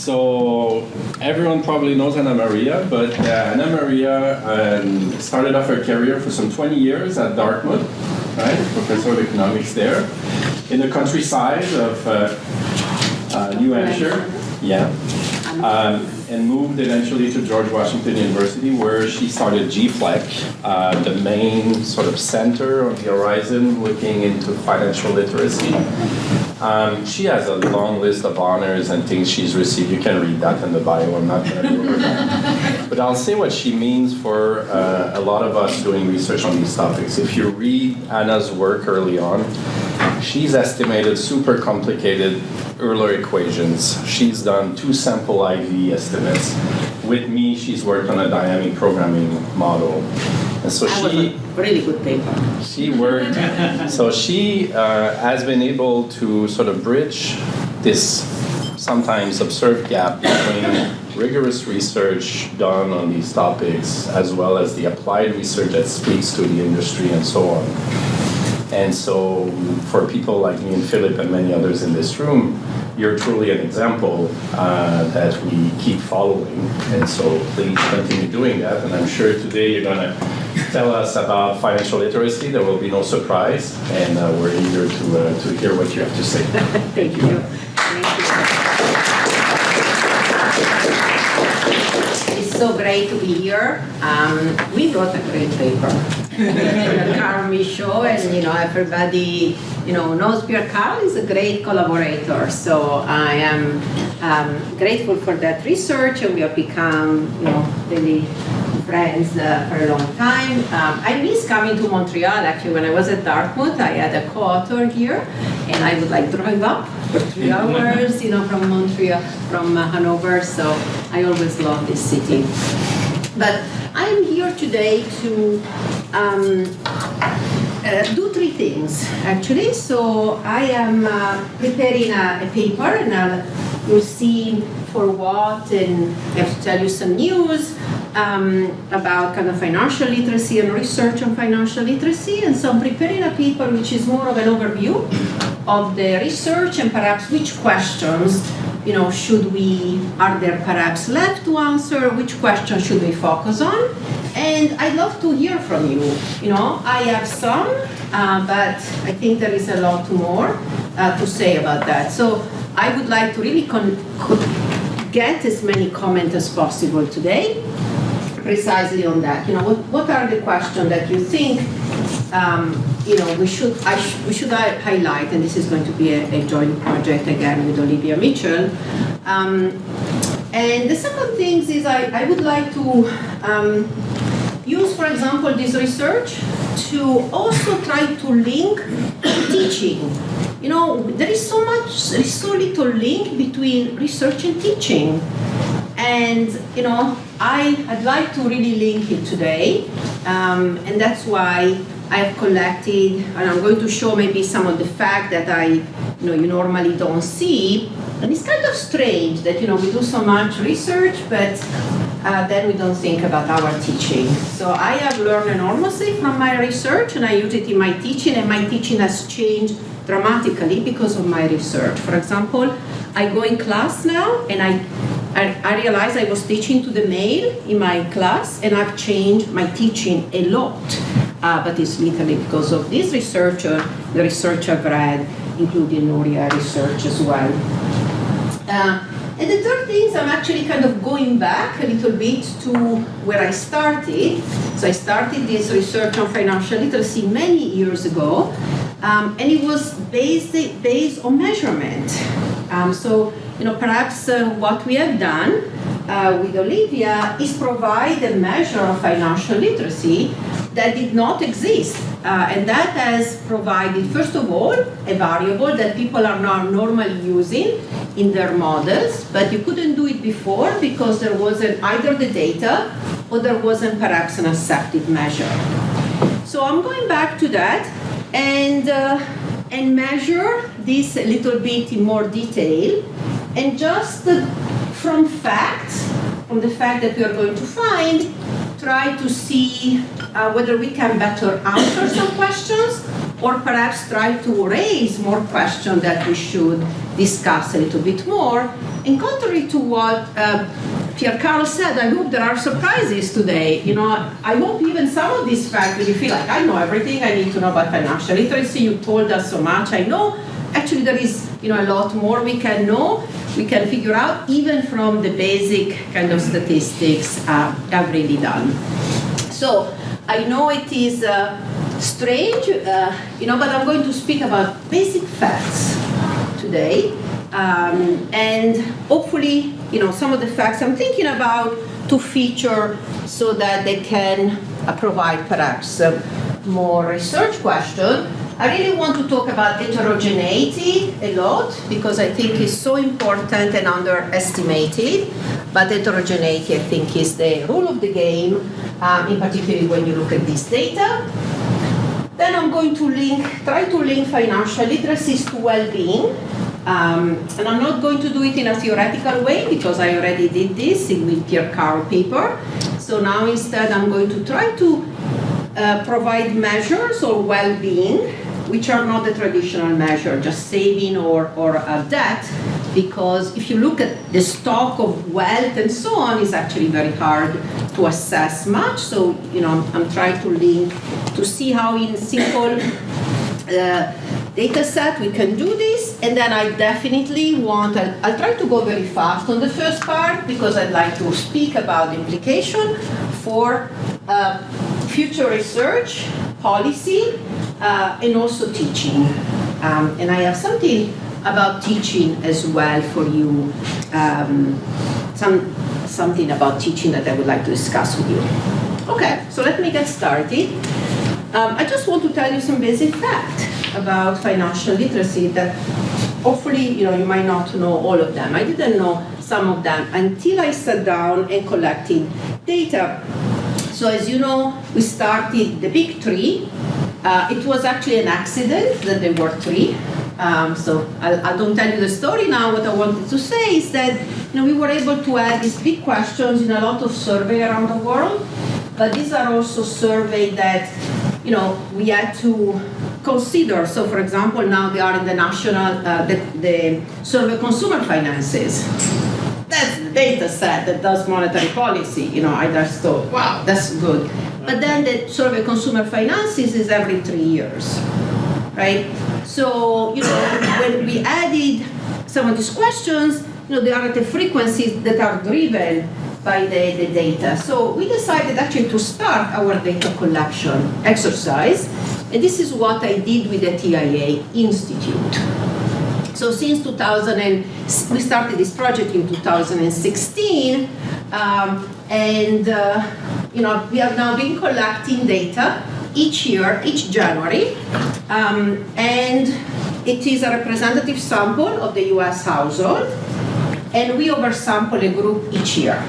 So everyone probably knows Annamaria, but Annamaria started off her career for some 20 years at Dartmouth, right? Professor of economics there, in the countryside of New Hampshire, yeah. And moved eventually to George Washington University, where she started GFLEC, the main sort of center on the horizon looking into financial literacy. She has a long list of honors and things she's received. You can read that in the bio. I'm not going to go over that. But I'll say what she means for a lot of us doing research on these topics. If you read Anna's work early on, she's estimated super complicated Euler equations. She's done 2 sample IV estimates. With me, she's worked on a dynamic programming model. And so that was a really good paper. She worked, so she has been able to sort of bridge this sometimes observed gap between rigorous research done on these topics as well as the applied research that speaks to the industry and so on. And so for people like me and Philip and many others in this room, you're truly an example that we keep following. And so please continue doing that. And I'm sure today you're going to tell us about financial literacy. There will be no surprise. And we're eager to hear what you have to say. Thank you. It's so great to be here. We wrote a great paper. Carl Michaud, and everybody knows Pierre Carl is a great collaborator. So I am grateful for that research, and we have become really friends for a long time. I miss coming to Montreal. Actually, when I was at Dartmouth, I had a co-author here, and I would drive up for 3 hours, from Montreal, from Hanover. So I always love this city. But I am here today to do 3 things, actually. So I am preparing a paper, and you'll see for what, and I have to tell you some news about kind of financial literacy and research on financial literacy. And so I'm preparing a paper which is more of an overview of the research and perhaps which questions are there perhaps left to answer, which questions should we focus on? And I'd love to hear from you. I have some, but I think there is a lot more to say about that. So I would like to really get as many comments as possible today, precisely on that. What are the questions that you think we should highlight, and this is going to be a joint project again with Olivia Mitchell. And the second thing is I would like to use, for example, this research to also try to link teaching. There is so little link between research and teaching. And, I'd like to really link it today. And that's why I've collected, and I'm going to show maybe some of the facts that you normally don't see. And it's kind of strange that, we do so much research, but then we don't think about our teaching. So I have learned enormously from my research, and I use it in my teaching, and my teaching has changed dramatically because of my research. For example, I go in class now, and I realized I was teaching to the male in my class, and I've changed my teaching a lot. But it's literally because of this researcher, the research I've read, including Nuria research as well. And the third thing is I'm actually kind of going back a little bit to where I started. So I started this research on financial literacy many years ago, and it was based on measurement. So perhaps what we have done with Olivia is provide a measure of financial literacy that did not exist. And that has provided, first of all, a variable that people are now normally using in their models, but you couldn't do it before because there wasn't either the data or there wasn't perhaps an accepted measure. So I'm going back to that and measure this a little bit in more detail, and just from the fact that we are going to find, try to see whether we can better answer some questions, or perhaps try to raise more questions that we should discuss a little bit more. And contrary to what Pierre Carl said, I hope there are surprises today. I hope even some of these facts where you feel like I know everything I need to know about financial literacy, you told us so much, I know. Actually, there is a lot more we can know, we can figure out, even from the basic kind of statistics I've really done. So I know it is strange, but I'm going to speak about basic facts today, and hopefully, some of the facts I'm thinking about to feature so that they can provide perhaps more research questions. I really want to talk about heterogeneity a lot because I think it's so important and underestimated. But heterogeneity, I think, is the rule of the game, in particular when you look at this data. Then I'm going to try to link financial literacy to well-being. And I'm not going to do it in a theoretical way because I already did this with Pierre Carl paper. So now instead I'm going to try to provide measures of well-being, which are not the traditional measure, just saving or debt, because if you look at the stock of wealth and so on, it's actually very hard to assess much. So, I'm trying to link to see how in simple data set we can do this. And then I definitely I'll try to go very fast on the first part because I'd like to speak about the implication for future research, policy, and also teaching. And I have something about teaching as well for you, something about teaching that I would like to discuss with you. Okay, so let me get started. I just want to tell you some basic facts about financial literacy that hopefully, you might not know all of them. I didn't know some of them until I sat down and collected data. So as you know, we started the big three. It was actually an accident that there were three. So I don't tell you the story now. What I wanted to say is that we were able to add these big questions in a lot of surveys around the world. But these are also surveys that we had to consider. So for example, now they are in the national, the survey consumer finances. That's the data set that does monetary policy. I just thought, wow, that's good. But then the survey consumer finances is every 3 years, right? So, when we added some of these questions, they are at the frequencies that are driven by the data. So we decided actually to start our data collection exercise, and this is what I did with the TIA Institute. So since 2000, we started this project in 2016, and we have now been collecting data each year, each January, and it is a representative sample of the US household, and we oversample a group each year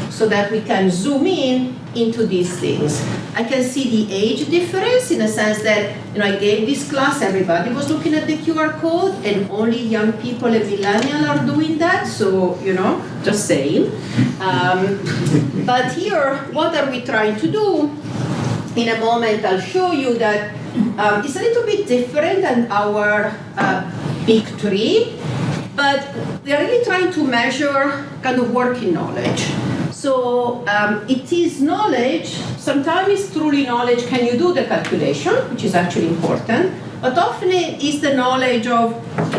so that we can zoom in into these things. I can see the age difference in the sense that I gave this class, everybody was looking at the QR code, and only young people and millennials are doing that. So just saying. But here, what are we trying to do? In a moment, I'll show you that it's a little bit different than our big three, but they're really trying to measure kind of working knowledge. So it is knowledge, sometimes it's truly knowledge, can you do the calculation, which is actually important, but often it is the knowledge of,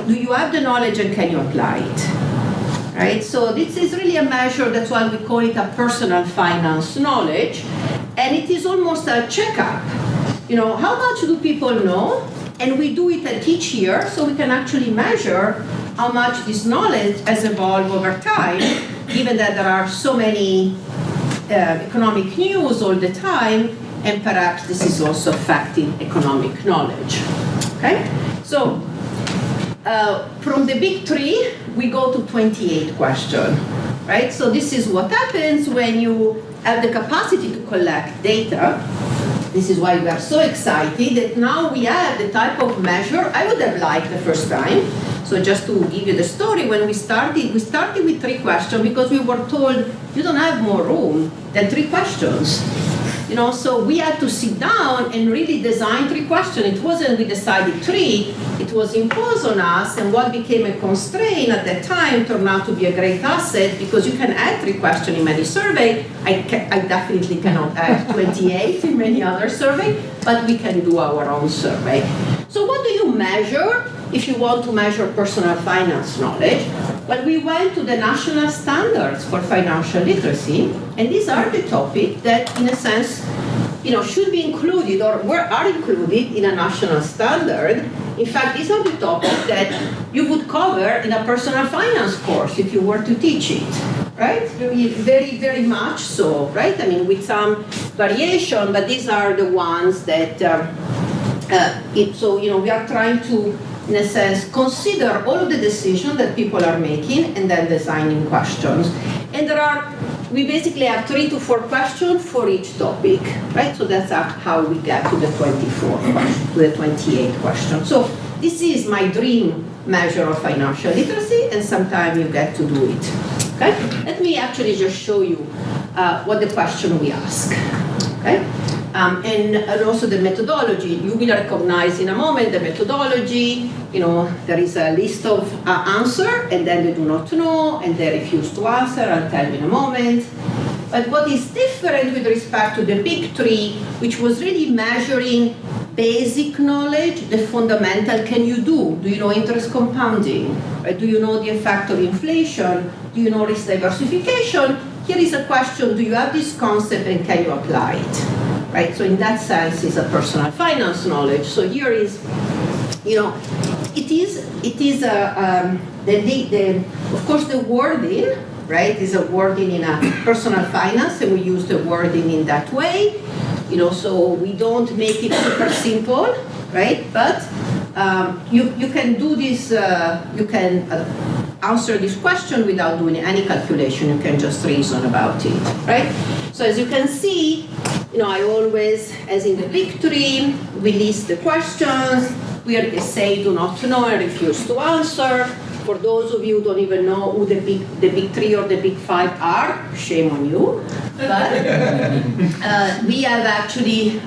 do you have the knowledge and can you apply it, right? So this is really a measure, that's why we call it a personal finance knowledge, and it is almost a checkup. How much do people know? And we do it at each year, so we can actually measure how much this knowledge has evolved over time, given that there are so many economic news all the time, and perhaps this is also affecting economic knowledge. Okay? So, from the big three, we go to 28 questions, right? So this is what happens when you have the capacity to collect data. This is why we are so excited that now we have the type of measure I would have liked the first time. So just to give you the story, when we started with 3 questions because we were told you don't have more room than 3 questions. So we had to sit down and really design 3 questions. It wasn't we decided 3, it was imposed on us, and what became a constraint at that time turned out to be a great asset, because you can add 3 questions in many surveys. I definitely cannot add 28 in many other surveys, but we can do our own survey. So what do you measure if you want to measure personal finance knowledge? Well, we went to the national standards for financial literacy, and these are the topics that, in a sense, should be included or are included in a national standard. In fact, these are the topics that you would cover in a personal finance course if you were to teach it, right? Very, very much so, right? I mean, with some variation, but these are the ones that, we are trying to, in a sense, consider all of the decisions that people are making and then designing questions. And we basically have 3 to 4 questions for each topic, right? So that's how we get to the 24 questions, to the 28 questions. So this is my dream measure of financial literacy, and sometimes you get to do it, okay? Let me actually just show you what the question we ask, okay? And also the methodology. You will recognize in a moment the methodology. There is a list of answers, and then they do not know, and they refuse to answer. I'll tell you in a moment. But what is different with respect to the big 3, which was really measuring basic knowledge, the fundamental, can you do? Do you know interest compounding? Right? Do you know the effect of inflation? Do you know risk diversification? Here is a question, do you have this concept and can you apply it? Right, so in that sense, it's a personal finance knowledge. So here is, it is of course the wording, right, is a wording in a personal finance, and we use the wording in that way, so we don't make it super simple, right, but you can do this, you can answer this question without doing any calculation. You can just reason about it, right? So as you can see, I always, as in the big 3, we list the questions, we say do not know and refuse to answer. For those of you who don't even know who the big 3 or the big 5 are, shame on you. But we have actually,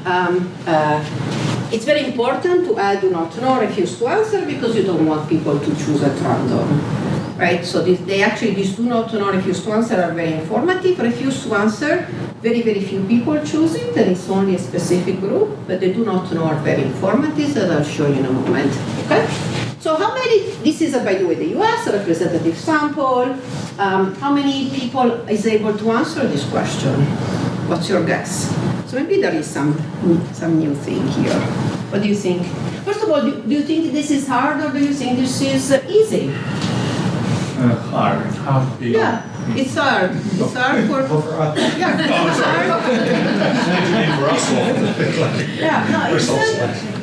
it's very important to add do not know, refuse to answer, because you don't want people to choose at random. Right, so these do not know, refuse to answer are very informative. Refuse to answer, very, very few people choose it, and it's only a specific group, but they do not know are very informative, as I'll show you in a moment. Okay? So how many, this is, by the way, the US representative sample. How many people is able to answer this question? What's your guess? So maybe there is some new thing here. What do you think? First of all, do you think this is hard, or do you think this is easy? Hard. Yeah, it's hard. It's hard for us. Yeah, it's hard. Yeah,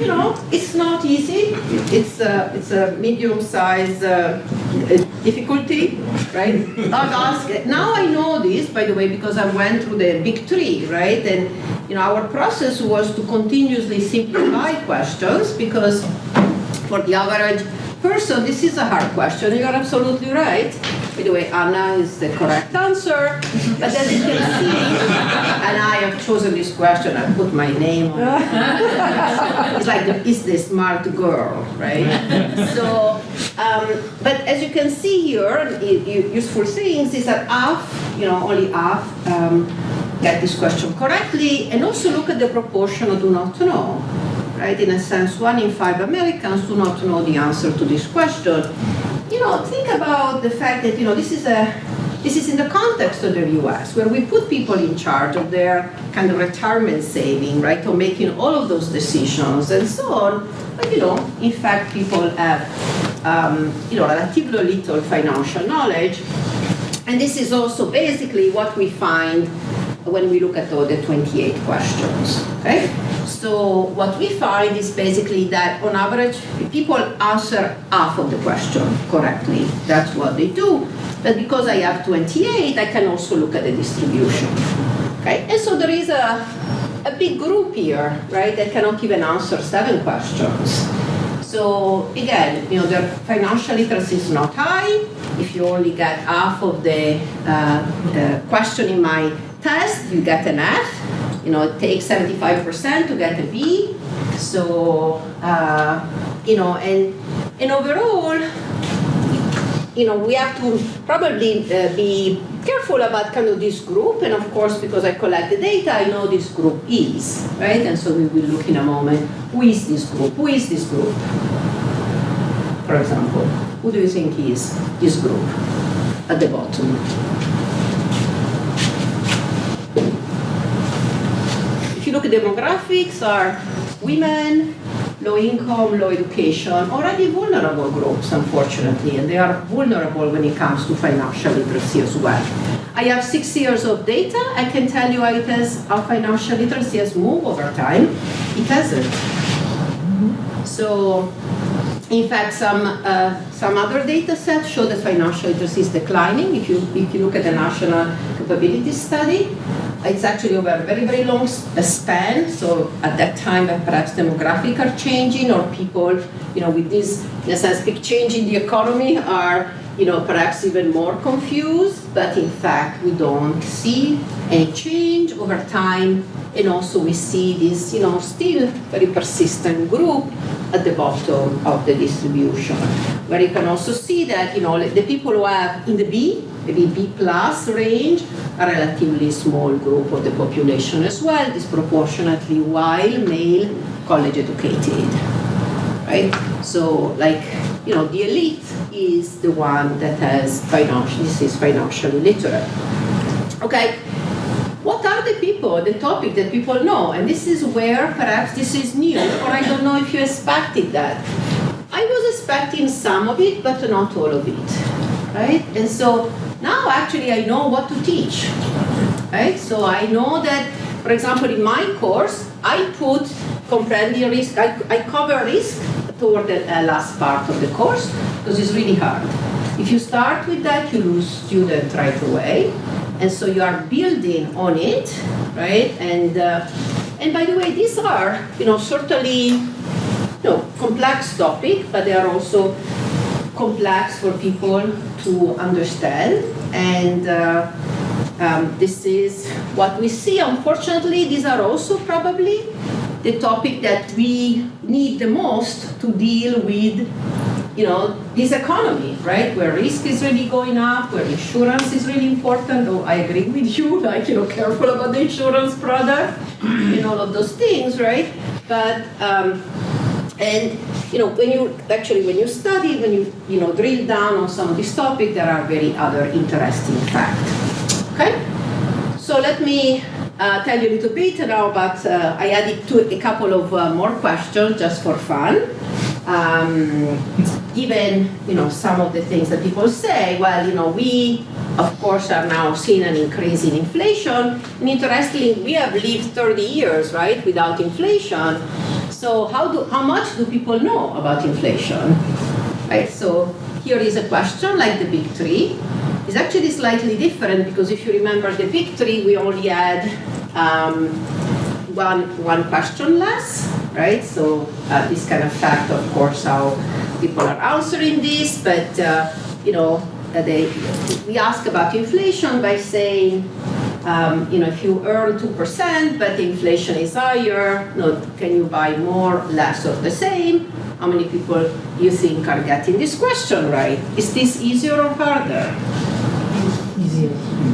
no, it's not easy. It's a medium-sized difficulty, right? Now I know this, by the way, because I went through the big 3, right? And our process was to continuously simplify questions, because for the average person, this is a hard question. You're absolutely right. By the way, Anna is the correct answer. But as you can see, and I have chosen this question, I put my name on it. It's like, is the smart girl, right? So, but as you can see here, useful things is that only half get this question correctly, and also look at the proportion of do not know. Right? In a sense, 1 in 5 Americans do not know the answer to this question. Think about the fact that this is in the context of the U.S., where we put people in charge of their kind of retirement saving, right, or making all of those decisions and so on. But in fact, people have relatively little financial knowledge, and this is also basically what we find when we look at all the 28 questions. Okay. So what we find is basically that on average, people answer half of the question correctly. That's what they do. But because I have 28, I can also look at the distribution. Okay? And so there is a big group here, right, that cannot even answer 7 questions. So again, their financial literacy is not high. If you only get half of the question in my test, you get an F. it takes 75% to get a B. So, and overall, we have to probably be careful about kind of this group. And of course, because I collect the data, I know this group is, right? And so we will look in a moment, who is this group? Who is this group? For example, who do you think is this group at the bottom? If you look at demographics, are women, low income, low education, already vulnerable groups, unfortunately, and they are vulnerable when it comes to financial literacy as well. I have 6 years of data. I can tell you how financial literacy has moved over time. It hasn't. So, in fact, some other data sets show that financial literacy is declining. If you look at the National Capability Study, it's actually over a very, very long span. So at that time, perhaps demographics are changing, or people, with this, in a sense, big change in the economy are, perhaps even more confused. But in fact, we don't see any change over time. And also we see this, still very persistent group at the bottom of the distribution, where you can also see that, the people who have in the B, maybe B plus range, a relatively small group of the population as well, disproportionately while male college educated, right? So the elite is the one that is financially literate. Okay, what are the people, the topic that people know? And this is where perhaps this is new, or I don't know if you expected that. I was expecting some of it, but not all of it, right? And so now actually I know what to teach, right? So I know that, for example, in my course, I put comprehending risk, I cover risk toward the last part of the course, because it's really hard. If you start with that, you lose students right away. And so you are building on it, right? And by the way, these are, certainly, complex topic, but they are also complex for people to understand. And this is what we see. Unfortunately, these are also probably the topic that we need the most to deal with, this economy, right? Where risk is really going up, where insurance is really important. Oh, I agree with you, careful about the insurance product, and all of those things, right? But, when you study, when you drill down on some of these topics, there are very other interesting facts, okay? So let me tell you a little bit now about, I added a couple of more questions just for fun. Given, some of the things that people say, well, we, of course, are now seeing an increase in inflation. And interestingly, we have lived 30 years, right, without inflation. So how much do people know about inflation? Right, so here is a question like the big three. It's actually slightly different because if you remember the big three, we only had one question less, right? So this kind of fact, of course, how people are answering this, but we ask about inflation by saying, if you earn 2%, but the inflation is higher, can you buy more, less, or the same? How many people you think are getting this question right? Is this easier or harder? Easier.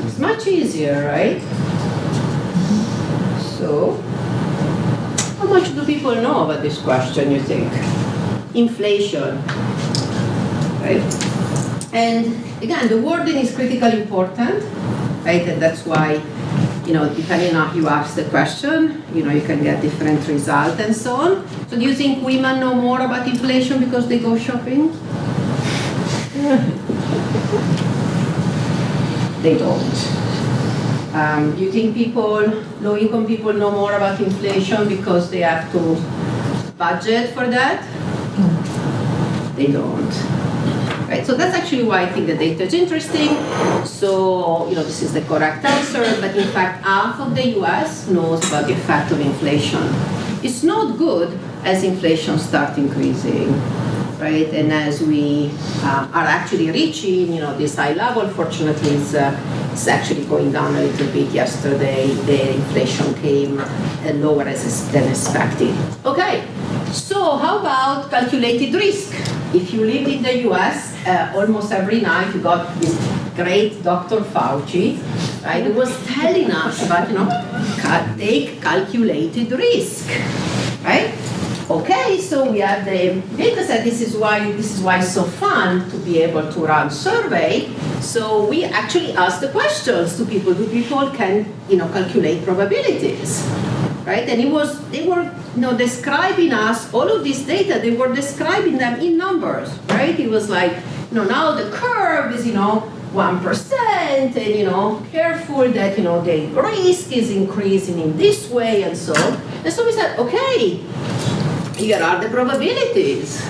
It's much easier, right? So, how much do people know about this question, you think? Inflation, right? And again, the wording is critically important, right? And that's why, depending on how you ask the question, you can get different results and so on. So do you think women know more about inflation because they go shopping? They don't. Do you think low-income people know more about inflation because they have to budget for that? They don't. Right, so that's actually why I think the data is interesting. So, this is the correct answer, but in fact, half of the US knows about the effect of inflation. It's not good as inflation starts increasing. right? And as we are actually reaching, this high level, fortunately, it's actually going down a little bit. Yesterday, the inflation came lower than expected. Okay, so how about calculated risk? If you lived in the US, almost every night you got this great Dr. Fauci, right, who was telling us about, take calculated risk, right? Okay, so we have the data set. This is why it's so fun to be able to run survey. So we actually ask the questions to people. Do people can calculate probabilities, right? And they were describing us all of this data. They were describing them in numbers, right? It was like now the curve is 1%, and careful that the risk is increasing in this way and so. And so we said, okay. Here are the probabilities.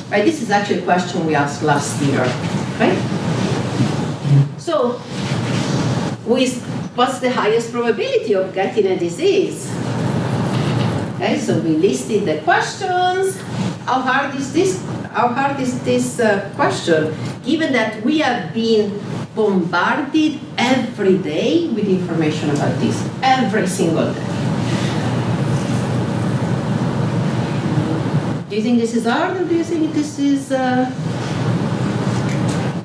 Right? This is actually a question we asked last year. Right? So, what's the highest probability of getting a disease? Okay, so we listed the questions. How hard is this question? Given that we have been bombarded every day with information about this, every single day. Do you think this is hard, or do you think this is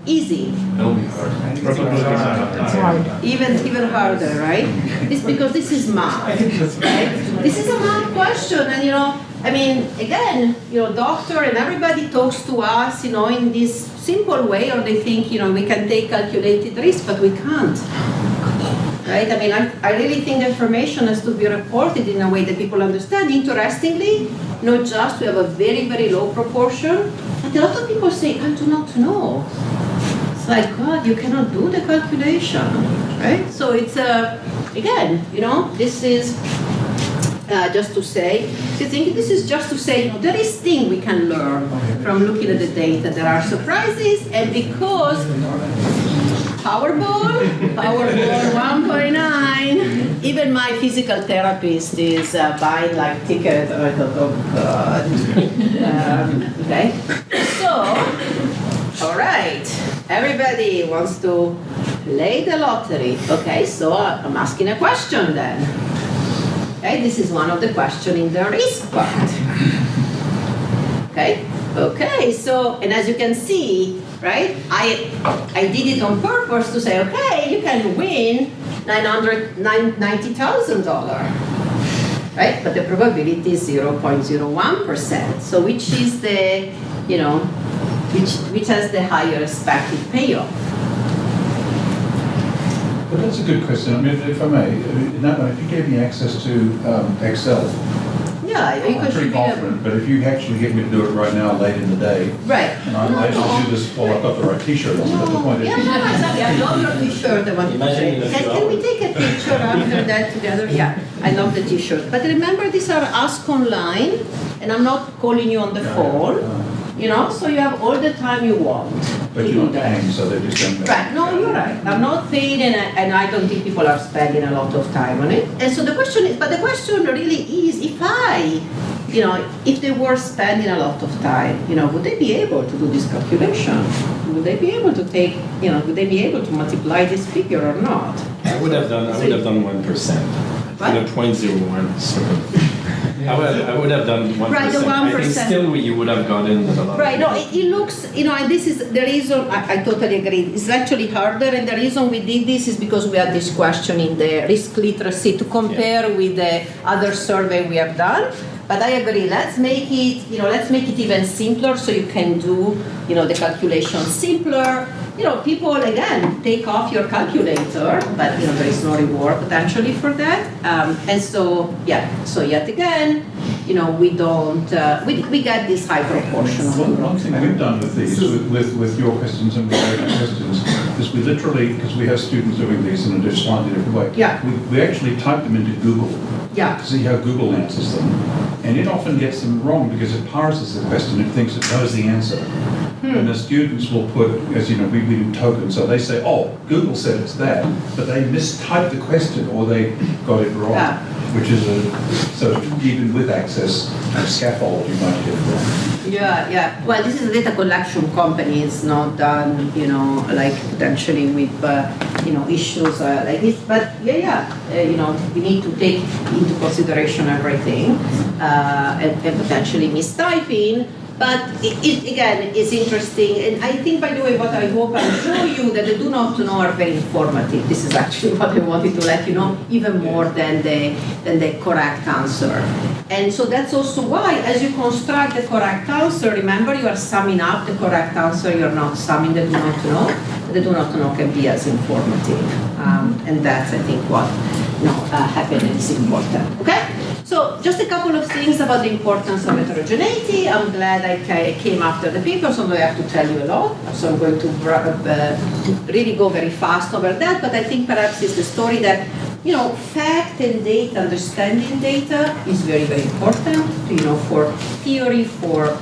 easy? It'll be hard. It's hard. Even harder, right? It's because this is math, right? This is a math question, and again, doctor and everybody talks to us, in this simple way, or they think, we can take calculated risk, but we can't. Right? I really think information has to be reported in a way that people understand. Interestingly, not just we have a very, very low proportion, but a lot of people say, I do not know. It's like, God, you cannot do the calculation, right? So it's, again, this is just to say, this is just to say, there is things we can learn from looking at the data. There are surprises, and because Powerball 1.9. Even my physical therapist is buying like tickets. I thought, oh God. Okay. So, all right. Everybody wants to play the lottery. Okay. So I'm asking a question then. Okay. This is one of the questions in the risk part. Okay. Okay. So, and as you can see, right? I did it on purpose to say, okay, you can win $90,000, right? But the probability is 0.01%. So which is the, which has the higher expected payoff? But that's a good question. If I may, in that way, if you gave me access to Excel, Yeah, you I'm pretty confident, but if you actually get me to do it right now, late in the day, right. and I'm able to do this while I've got the right T-shirt on, but the point is... Yeah, no, exactly. I love your T-shirt. I want to say. Can we take a picture after that together? Yeah, I love the T-shirt. But remember, these are asked online, and I'm not calling you on the phone. So you have all the time you want. But you're not paying, so they're just going Right, no, you're right. I'm not paid, and I don't think people are spending a lot of time on it. And so the question really is, if they were spending a lot of time, would they be able to do this calculation? Would they be able to take, would they be able to multiply this figure or not? I would have done 1%. What? 0.01 sort of. I would have done 1%. Right, the 1%. I think still you would have gotten a lot. Right, no, it looks, and this is the reason, I totally agree. It's actually harder, and the reason we did this is because we had this question in the risk literacy to compare with the other survey we have done. But I agree, let's make it even simpler so you can do, the calculation simpler. People, again, take off your calculator, but, there is no reward potentially for that. And so yet again, we don't, we get this high proportion. One thing we've done with these, with your questions and with our questions, is we literally, because we have students doing these in a slightly different way, we actually type them into Google to see how Google answers them. And it often gets them wrong because it parses the question, it thinks it knows the answer. And the students will put, as we do tokens, so they say, oh, Google said it's that, but they mistyped the question or they got it wrong. which is so even with access, a scaffold you might get wrong. Yeah. Well, this is a data collection company. It's not done, like potentially with, issues like this. But we need to take into consideration everything and potentially mistyping. But it again is interesting, and I think, by the way, what I hope I show you that the do not know are very informative. This is actually what I wanted to let you know, even more than the correct answer. And so that's also why, as you construct the correct answer, remember you are summing up the correct answer. You're not summing the do not know. The do not know can be as informative, and that's I think what happened is important. Okay. So just a couple of things about the importance of heterogeneity. I'm glad I came after the paper, so I have to tell you a lot. So I'm going to really go very fast over that, but I think perhaps it's the story that, fact and data, understanding data is very, very important, for theory, for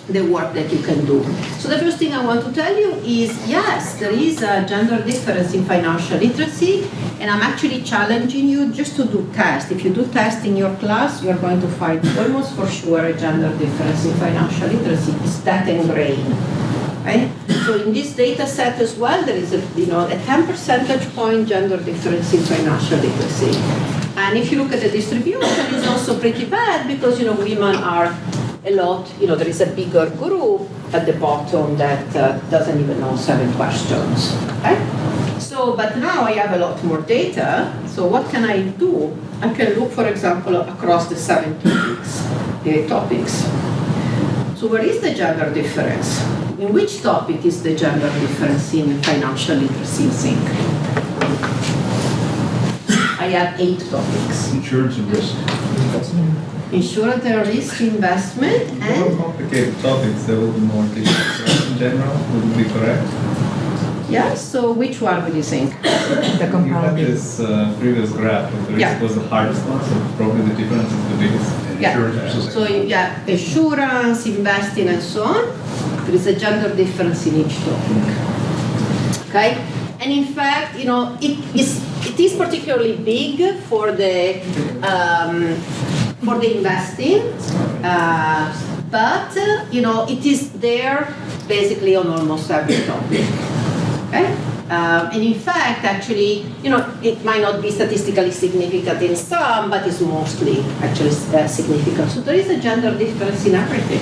the work that you can do. So the first thing I want to tell you is, yes, there is a gender difference in financial literacy, and I'm actually challenging you just to do tests. If you do tests in your class, you're going to find almost for sure a gender difference in financial literacy. It's that ingrained. Right? So in this data set as well, there is a 10 percentage point gender difference in financial literacy. And if you look at the distribution, it's also pretty bad because women are a lot, there is a bigger group at the bottom that doesn't even know 7 questions. Okay? So, but now I have a lot more data, so what can I do? I can look, for example, across the 7 topics. So where is the gender difference? In which topic is the gender difference in financial literacy in sync? I have 8 topics. Insurance and risk. Insurance and risk, investment, and... More complicated topics, there will be more details in general, would be correct? Yeah, so which one would you think? The compounding. You had this previous graph, the risk was the hardest one, so probably the difference is the biggest. Yeah, so insurance, investing, and so on. There is a gender difference in each topic. Okay? And in fact, it is particularly big for the investing, but it is there basically on almost every topic. Okay? And in fact, actually, it might not be statistically significant in some, but it's mostly actually significant. So there is a gender difference in everything.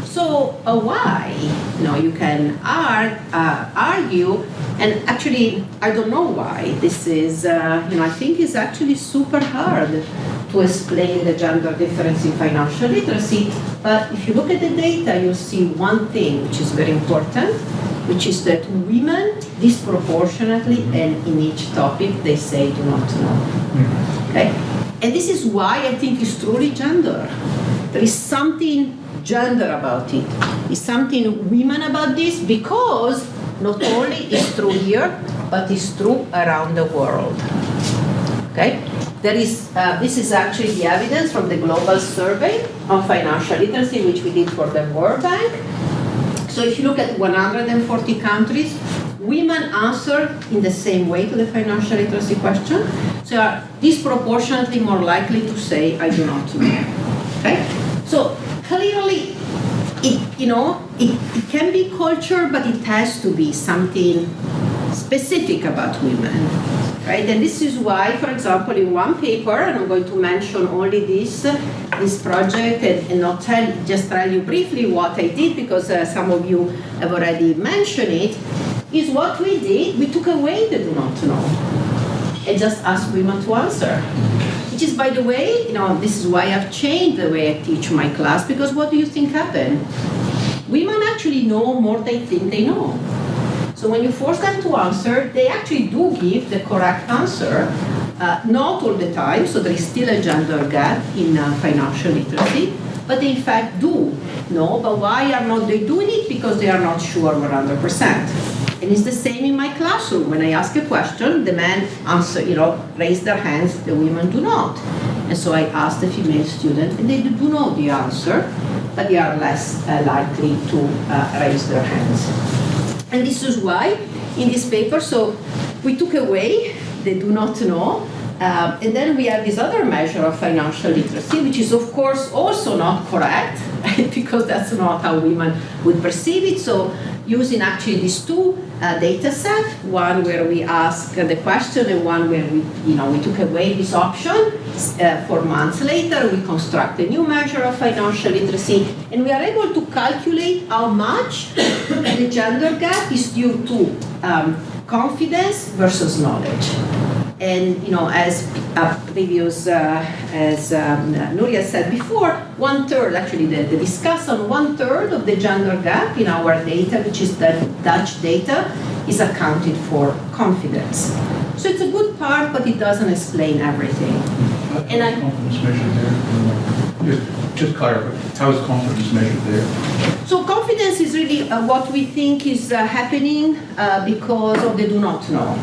So why? You can argue, and actually, I don't know why. This is, I think it's actually super hard to explain the gender difference in financial literacy. But if you look at the data, you see one thing which is very important, which is that women disproportionately and in each topic they say do not know. Okay? And this is why I think it's truly gender. There is something gender about it. It's something women about this because not only is true here, but it's true around the world. Okay? There is, this is actually the evidence from the global survey on financial literacy, which we did for the World Bank. So if you look at 140 countries, women answer in the same way to the financial literacy question. So they are disproportionately more likely to say, I do not know. Okay? So clearly, it can be culture, but it has to be something specific about women. Right? And this is why, for example, in one paper, and I'm going to mention only this project and not just tell you briefly what I did, because some of you have already mentioned it, is what we did, we took away the do not know and just asked women to answer. Which is, by the way, this is why I've changed the way I teach my class, because what do you think happened? Women actually know more than they think they know. So when you force them to answer, they actually do give the correct answer, not all the time, so there is still a gender gap in financial literacy, but they in fact do know, but why are not they doing it? Because they are not sure 100%. And it's the same in my classroom. When I ask a question, the men answer, raise their hands, the women do not. And so I ask the female student, and they do know the answer, but they are less likely to raise their hands. And this is why, in this paper, so we took away the do not know, And then we have this other measure of financial literacy, which is of course also not correct, right? Because that's not how women would perceive it. So using actually these two data sets, one where we ask the question and one where we took away this option. 4 months later, we construct a new measure of financial literacy, and we are able to calculate how much the gender gap is due to confidence versus knowledge. And as Nuria said before, 1/3, actually the discuss on 1/3 of the gender gap in our data, which is the Dutch data, is accounted for confidence. So it's a good part, but it doesn't explain everything. And how is confidence measured there? Just clarify, how is confidence measured there? So confidence is really what we think is happening because of the do not know.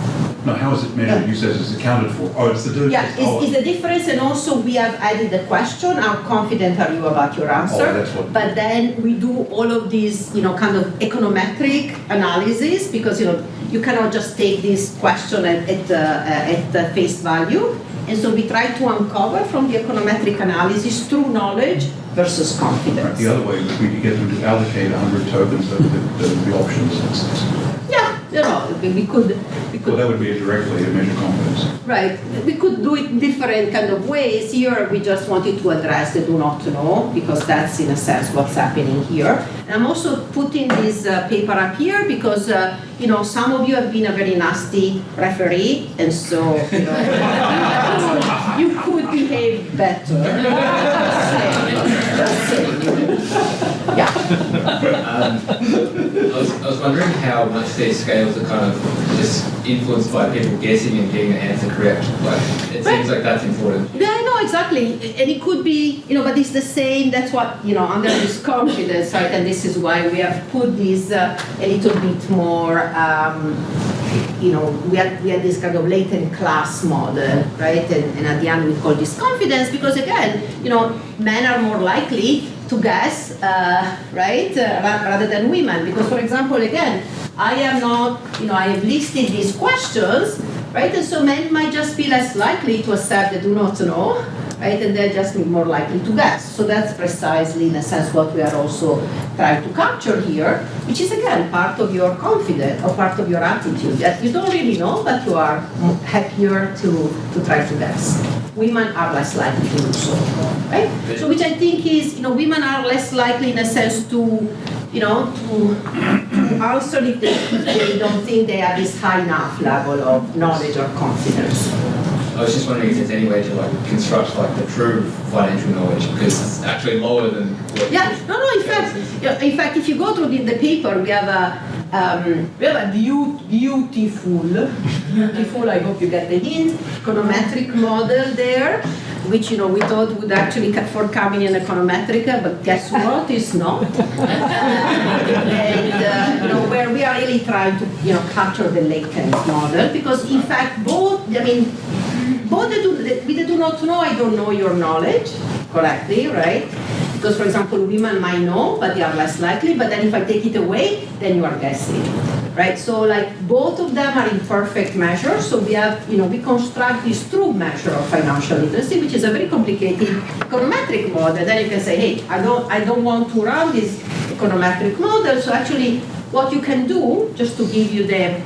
No, how is it measured? You said it's accounted for. Oh, it's the do. Yeah, it's the difference, and also we have added the question: how confident are you about your answer? Oh, that's what. But then we do all of these, kind of econometric analysis, because you cannot just take this question at face value, and so we try to uncover from the econometric analysis true knowledge versus confidence. Right, the other way would be to get them to allocate 100 tokens of the options. We could. Well, that would be directly to measure confidence. Right. We could do it different kind of ways. Here, we just wanted to address the do not know, because that's, in a sense, what's happening here. And I'm also putting this paper up here because, some of you have been a very nasty referee, and so, you could behave better. Just saying. Yeah. I was wondering how much these scales are kind of just influenced by people guessing and getting the answer correct. Like, it seems like that's important. Yeah, no, exactly. And it could be, but it's the same. That's what, under this confidence, right? And this is why we have put this a little bit more, we had this kind of latent class model, right? And at the end, we call this confidence because, again, men are more likely to guess, right, rather than women. Because, for example, again, I am not, I have listed these questions, right, and so men might just be less likely to accept the do not know, right, and they're just more likely to guess. So that's precisely, in a sense, what we are also trying to capture here, which is, again, part of your confidence or part of your attitude, that you don't really know, but you are happier to try to guess. Women are less likely to do so, right? So which I think is, women are less likely, in a sense, to answer if they don't think they have this high enough level of knowledge or confidence. I was just wondering if there's any way to construct the true financial knowledge, because it's actually lower than what. Yeah, no. In fact, if you go through the paper, we have a beautiful. I hope you get the hint. Econometric model there, which we thought would actually come in econometric, but guess what? It's not. And where we are really trying to capture the latent model, because in fact both with the do not know, I don't know your knowledge correctly, right? Because, for example, women might know, but they are less likely. But then if I take it away, then you are guessing, right? So, both of them are imperfect measures. So we have, we construct this true measure of financial literacy, which is a very complicated econometric model. Then you can say, hey, I don't want to run this econometric model. So actually, what you can do, just to give you the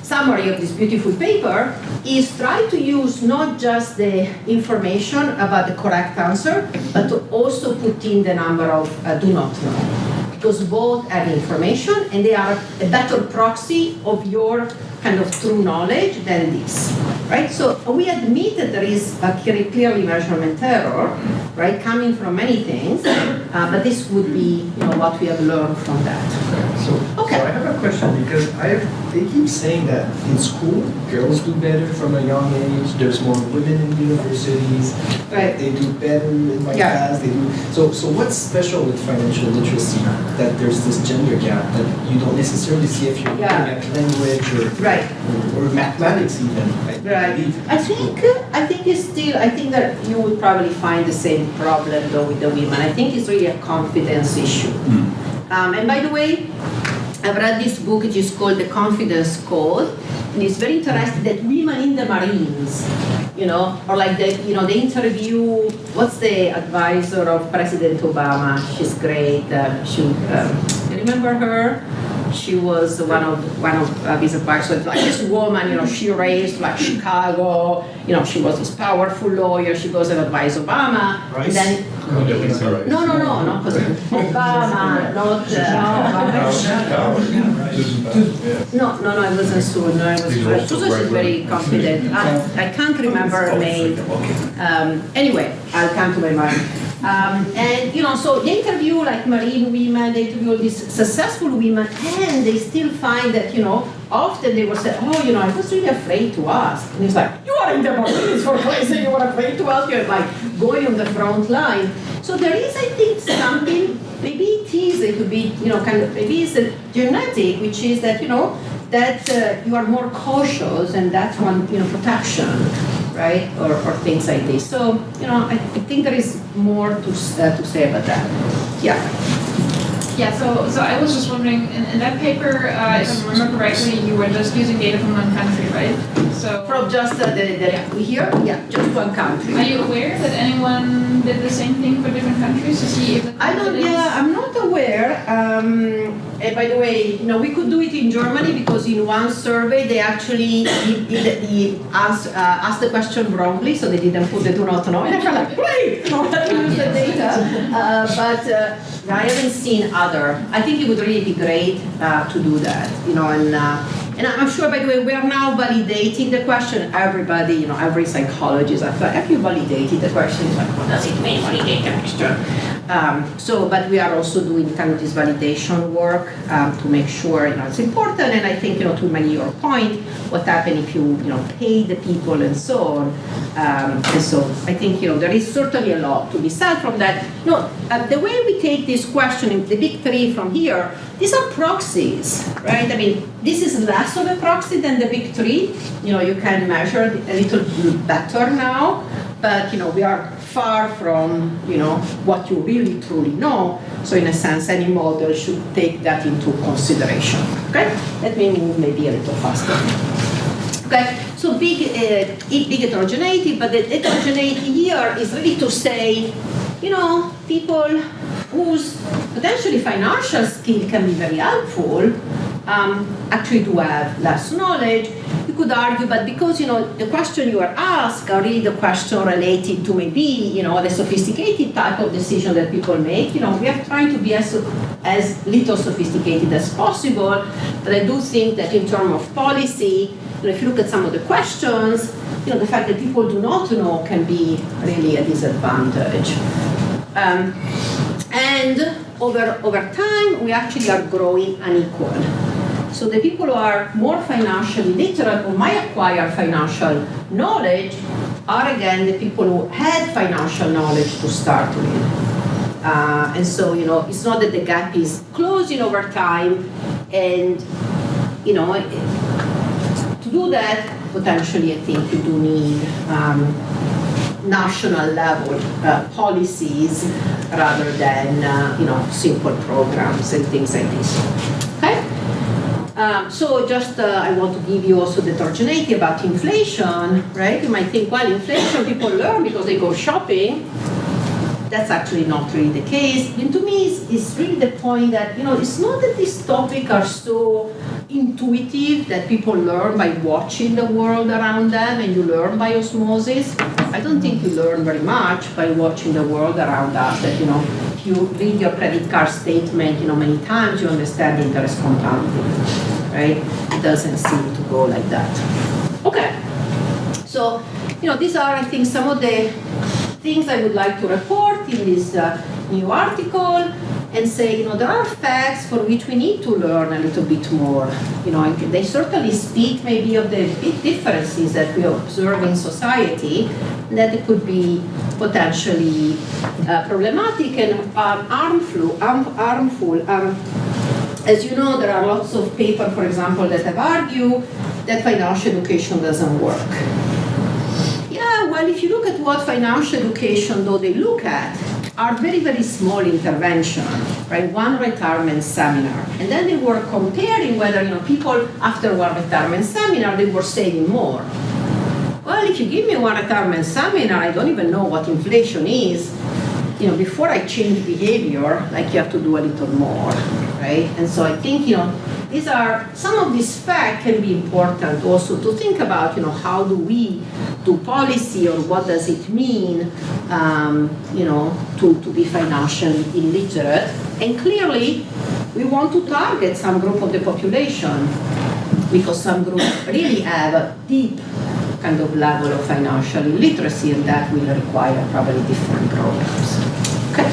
summary of this beautiful paper, is try to use not just the information about the correct answer, but to also put in the number of do not know. Because both have information and they are a better proxy of your kind of true knowledge than this, right? So we admit that there is a clearly measurement error, right, coming from many things, but this would be what we have learned from that. So I have a question, because they keep saying that in school, girls do better from a young age. There's more women in universities. Right. They do better in my class. They do. So what's special with financial literacy that there's this gender gap that you don't necessarily see if you're looking at language or mathematics even? I think that you would probably find the same problem though with the women. I think it's really a confidence issue. And by the way, I've read this book, which is called The Confidence Code, and it's very interesting that women in the Marines, or like they interview, what's the advisor of President Obama? She's great. You remember her? She was one of his advisors. Like this woman, she raised like Chicago. She was this powerful lawyer. She goes and advised Obama. Right. And then no, not Obama, not. No, I wasn't soon. No, I was. Susan is very confident. I can't remember her name. Anyway, I'll come to my mind. And so they interview like Marine women, they interview all these successful women, and they still find that often they will say, I was really afraid to ask. And it's like, you are in the Marines for Christ's sake, you are afraid to ask. You're like going on the front line. So there is, I think, something. Maybe it is a little bit, maybe it's a genetic, which is that that you are more cautious, and that's one protection. Right, or things like this. So I think there is more to say about that. Yeah. Yeah. So I was just wondering, in that paper, if I remember correctly, you were just using data from one country, right? So from just here, just one country. Are you aware that anyone did the same thing for different countries to see if the confidence? I'm not aware. And by the way, we could do it in Germany because in one survey they actually asked the question wrongly, so they didn't put the do not know. And I felt like, great, let me use the data. But I haven't seen other. I think it would really be great to do that, and I'm sure, by the way, we are now validating the question. Everybody, every psychologist, I thought, have you validated the question? It's like, what does it mean, validate the question? But we are also doing kind of this validation work to make sure, it's important. And I think, to many your point, what happens if you, pay the people and so on. And so I think, there is certainly a lot to be said from that. The way we take this question, the big three from here, these are proxies, right? I mean, this is less of a proxy than the big three. You can measure a little better now, but, we are far from, what you really truly know. So in a sense, any model should take that into consideration, okay? Let me move maybe a little faster. Okay, so big heterogeneity, but the heterogeneity here is really to say, people whose potentially financial skill can be very helpful, actually do have less knowledge. You could argue, but because the question you are asked are really the question related to maybe the sophisticated type of decision that people make. We are trying to be as little sophisticated as possible, but I do think that in terms of policy, if you look at some of the questions, the fact that people do not know can be really a disadvantage. And over time, we actually are growing unequal. So the people who are more financially literate or might acquire financial knowledge are again the people who had financial knowledge to start with. And so, it's not that the gap is closing over time, and, to do that, potentially I think you do need national level policies rather than, simple programs and things like this. Okay? So just I want to give you also the heterogeneity about inflation, right? You might think, well, inflation people learn because they go shopping. That's actually not really the case. And to me, it's really the point that, it's not that these topics are so intuitive that people learn by watching the world around them and you learn by osmosis. I don't think you learn very much by watching the world around us. That, if you read your credit card statement, many times you understand interest compounding, right? It doesn't seem to go like that. Okay. So, these are, I think, some of the things I would like to report in this new article and say, there are facts for which we need to learn a little bit more. They certainly speak maybe of the big differences that we observe in society, that it could be potentially problematic and harmful. As you know, there are lots of papers, for example, that have argued that financial education doesn't work. Yeah, well, if you look at what financial education, though, they look at, are very, very small intervention, right? One retirement seminar. And then they were comparing whether, people after one retirement seminar, they were saving more. Well, if you give me one retirement seminar, I don't even know what inflation is. Before I change behavior, like you have to do a little more, right? And so I think, some of these facts can be important also to think about, how do we do policy or what does it mean, to be financially illiterate. And clearly, we want to target some group of the population because some groups really have a deep kind of level of financial illiteracy, and that will require probably different programs. Okay.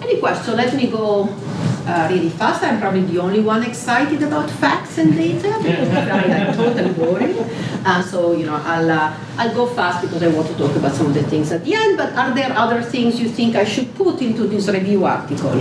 Any question? Let me go really fast. I'm probably the only one excited about facts and data because I'm totally boring. So I'll go fast because I want to talk about some of the things at the end. But are there other things you think I should put into this review article?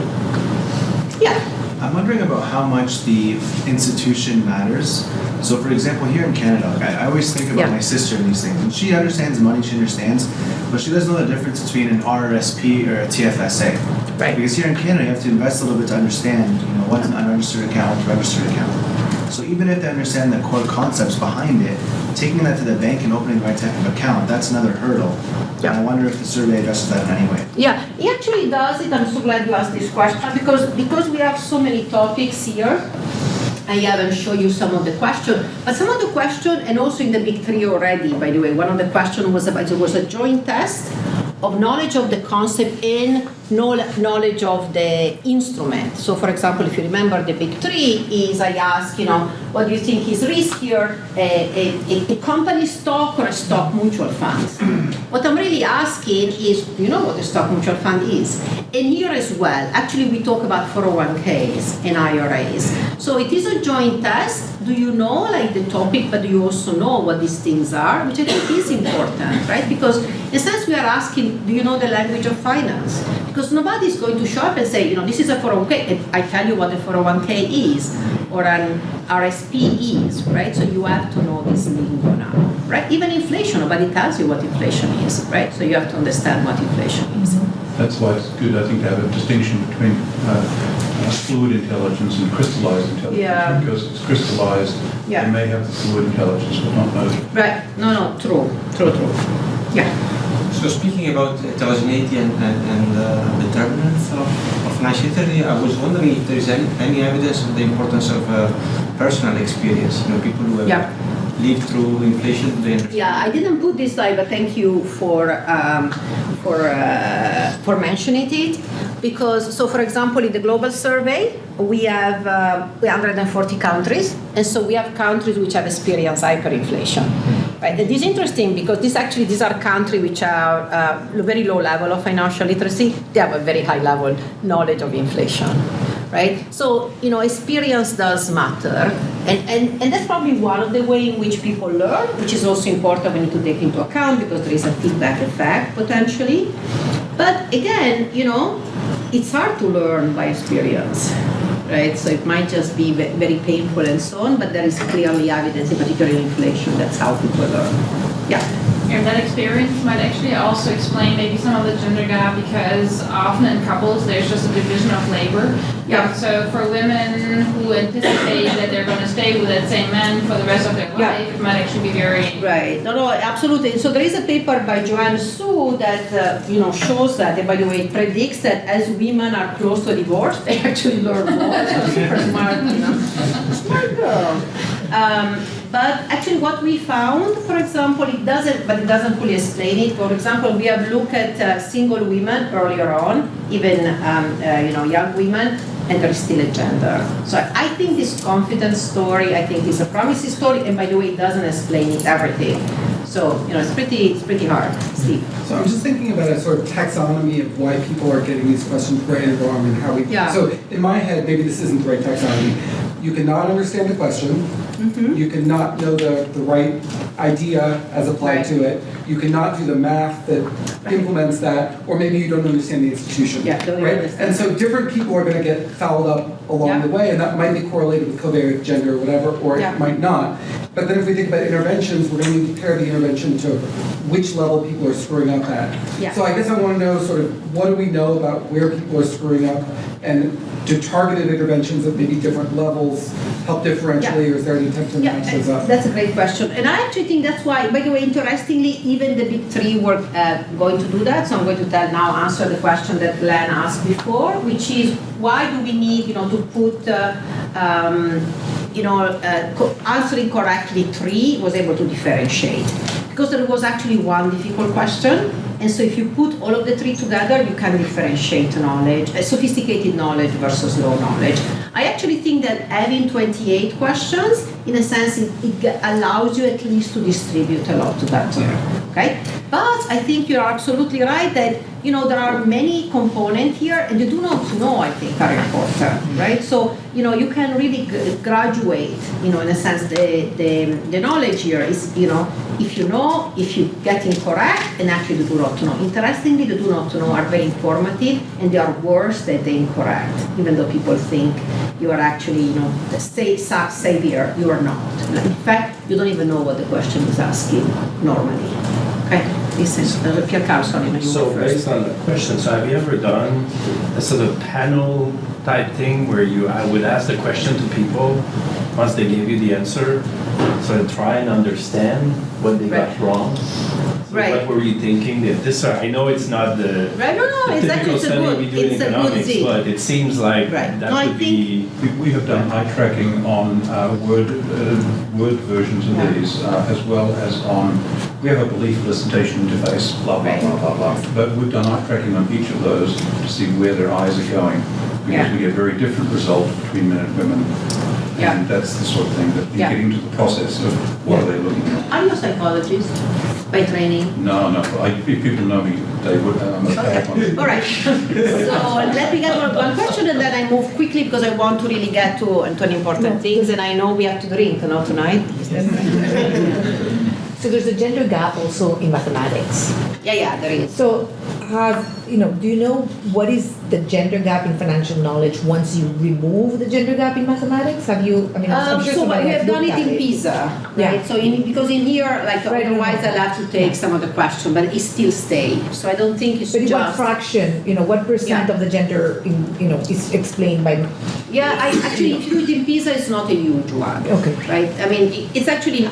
Yeah. I'm wondering about how much the institution matters. So for example, here in Canada, I always think about my sister and these things. And she understands money, she understands, but she doesn't know the difference between an RRSP or a TFSA. Right. Because here in Canada, you have to invest a little bit to understand, what's an unregistered account, what's a registered account. So even if they understand the core concepts behind it, taking that to the bank and opening the right type of account, that's another hurdle. Yeah. And I wonder if the survey addresses that in any way. Yeah, it actually does it. I'm so glad you asked this question because we have so many topics here. I haven't shown you some of the questions, but some of the questions, and also in the big three already, by the way, one of the questions was about, it was a joint test of knowledge of the concept and knowledge of the instrument. So for example, if you remember the big three is I ask, what do you think is riskier, a company stock or a stock mutual fund? What I'm really asking is, do you know what a stock mutual fund is? And here as well, actually we talk about 401ks and IRAs. So it is a joint test. Do you know the topic, but do you also know what these things are? Which I think is important, right? Because in a sense we are asking, do you know the language of finance? Because nobody is going to show up and say, this is a 401k, and I tell you what a 401k is, or an RSP is, right? So you have to know this lingo now, right? Even inflation, nobody tells you what inflation is, right? So you have to understand what inflation is. That's why it's good, I think, to have a distinction between fluid intelligence and crystallized intelligence. Yeah. Because it's crystallized, they may have the fluid intelligence, but not know. Right. No, true. Yeah. So speaking about heterogeneity and determinants of financial literacy, I was wondering if there is any evidence of the importance of personal experience. People who have lived through inflation. Yeah, I didn't put this slide, but thank you for mentioning it. Because, so for example, in the global survey, we have 140 countries, and so we have countries which have experienced hyperinflation. Right? And this is interesting because these are countries which are very low level of financial literacy. They have a very high level knowledge of inflation. Right? So, experience does matter. And that's probably one of the ways in which people learn, which is also important we need to take into account because there is a feedback effect potentially. But again, it's hard to learn by experience, right? So it might just be very painful and so on, but there is clearly evidence, in particular in inflation, that's how people learn. Yeah. And that experience might actually also explain maybe some of the gender gap because often in couples there's just a division of labor. Yeah. So for women who anticipate that they're going to stay with that same man for the rest of their life, it might actually be very... Right. No, absolutely. So there is a paper by Joanne Su that shows that, and by the way, it predicts that as women are close to divorce, they actually learn more. So super smart, Smart girl. But actually what we found, for example, it doesn't fully explain it. For example, we have looked at single women earlier on, even young women, and there is still a gender. So I think this confidence story, I think is a promising story, and by the way, it doesn't explain everything. So, it's pretty hard. Steve. So I'm just thinking about a sort of taxonomy of why people are getting these questions right and wrong and how we... Yeah. So in my head, maybe this isn't the right taxonomy. You cannot understand the question. Mm-hmm. You cannot know the right idea as applied to it. You cannot do the math that implements that, or maybe you don't understand the institution. Yeah, right? And so different people are going to get fouled up along the way, and that might be correlated with covariate gender or whatever, or it might not. But then if we think about interventions, we're going to need to compare the intervention to which level people are screwing up at. Yeah. So I guess I want to know sort of what do we know about where people are screwing up, and do targeted interventions at maybe different levels help differentially, or is there any attempt to match those up? That's a great question. And I actually think that's why, by the way, interestingly, even the big three were going to do that. So I'm going to answer the question that Glenn asked before, which is why do we need, to put, answering correctly three was able to differentiate. Because there was actually one difficult question. And so if you put all of the three together, you can differentiate knowledge, sophisticated knowledge versus low knowledge. I actually think that having 28 questions, in a sense, it allows you at least to distribute a lot better, okay? But I think you're absolutely right that, there are many components here, and the do not know, I think, are important, right? So, you can really graduate, in a sense, the knowledge here is, if you get incorrect, and actually the do not know. Interestingly, the do not know are very informative, and they are worse than the incorrect, even though people think you are actually, the savior, you are not. In fact, you don't even know what the question is asking normally. Okay, listen, Pierre Carl, sorry, you So go first. based on the question, so have you ever done a sort of panel type thing where I would ask the question to people once they gave you the answer, so try and understand what they got wrong? So what were you thinking? I know it's not the, the typical study we do in economics, but it seems like that would be... We have done eye tracking on Word versions of these, as well as on, we have a belief elicitation interface, blah, blah, blah, blah, blah. But we've done eye tracking on each of those to see where their eyes are going, because we get very different results between men and women. And that's the sort of thing that you get into the process of what are they looking at. Are you a psychologist by training? No. If people know me, they would. I'm a bad one. All right. So let me get one question, and then I move quickly because I want to really get to important things, and I know we have to drink, not tonight. So there's a gender gap also in mathematics. Yeah, there is. So do you know what is the gender gap in financial knowledge once you remove the gender gap in mathematics? Have you, I'm sure so we somebody have has done looked it at in PISA, right? So because in here, otherwise I'll have to take some of the question, but it still stays. So I don't think it's but just... what fraction, what percent of the gender, is explained by... Yeah, if you do it in PISA, it's not a huge one. Okay. Right? I mean, it's actually,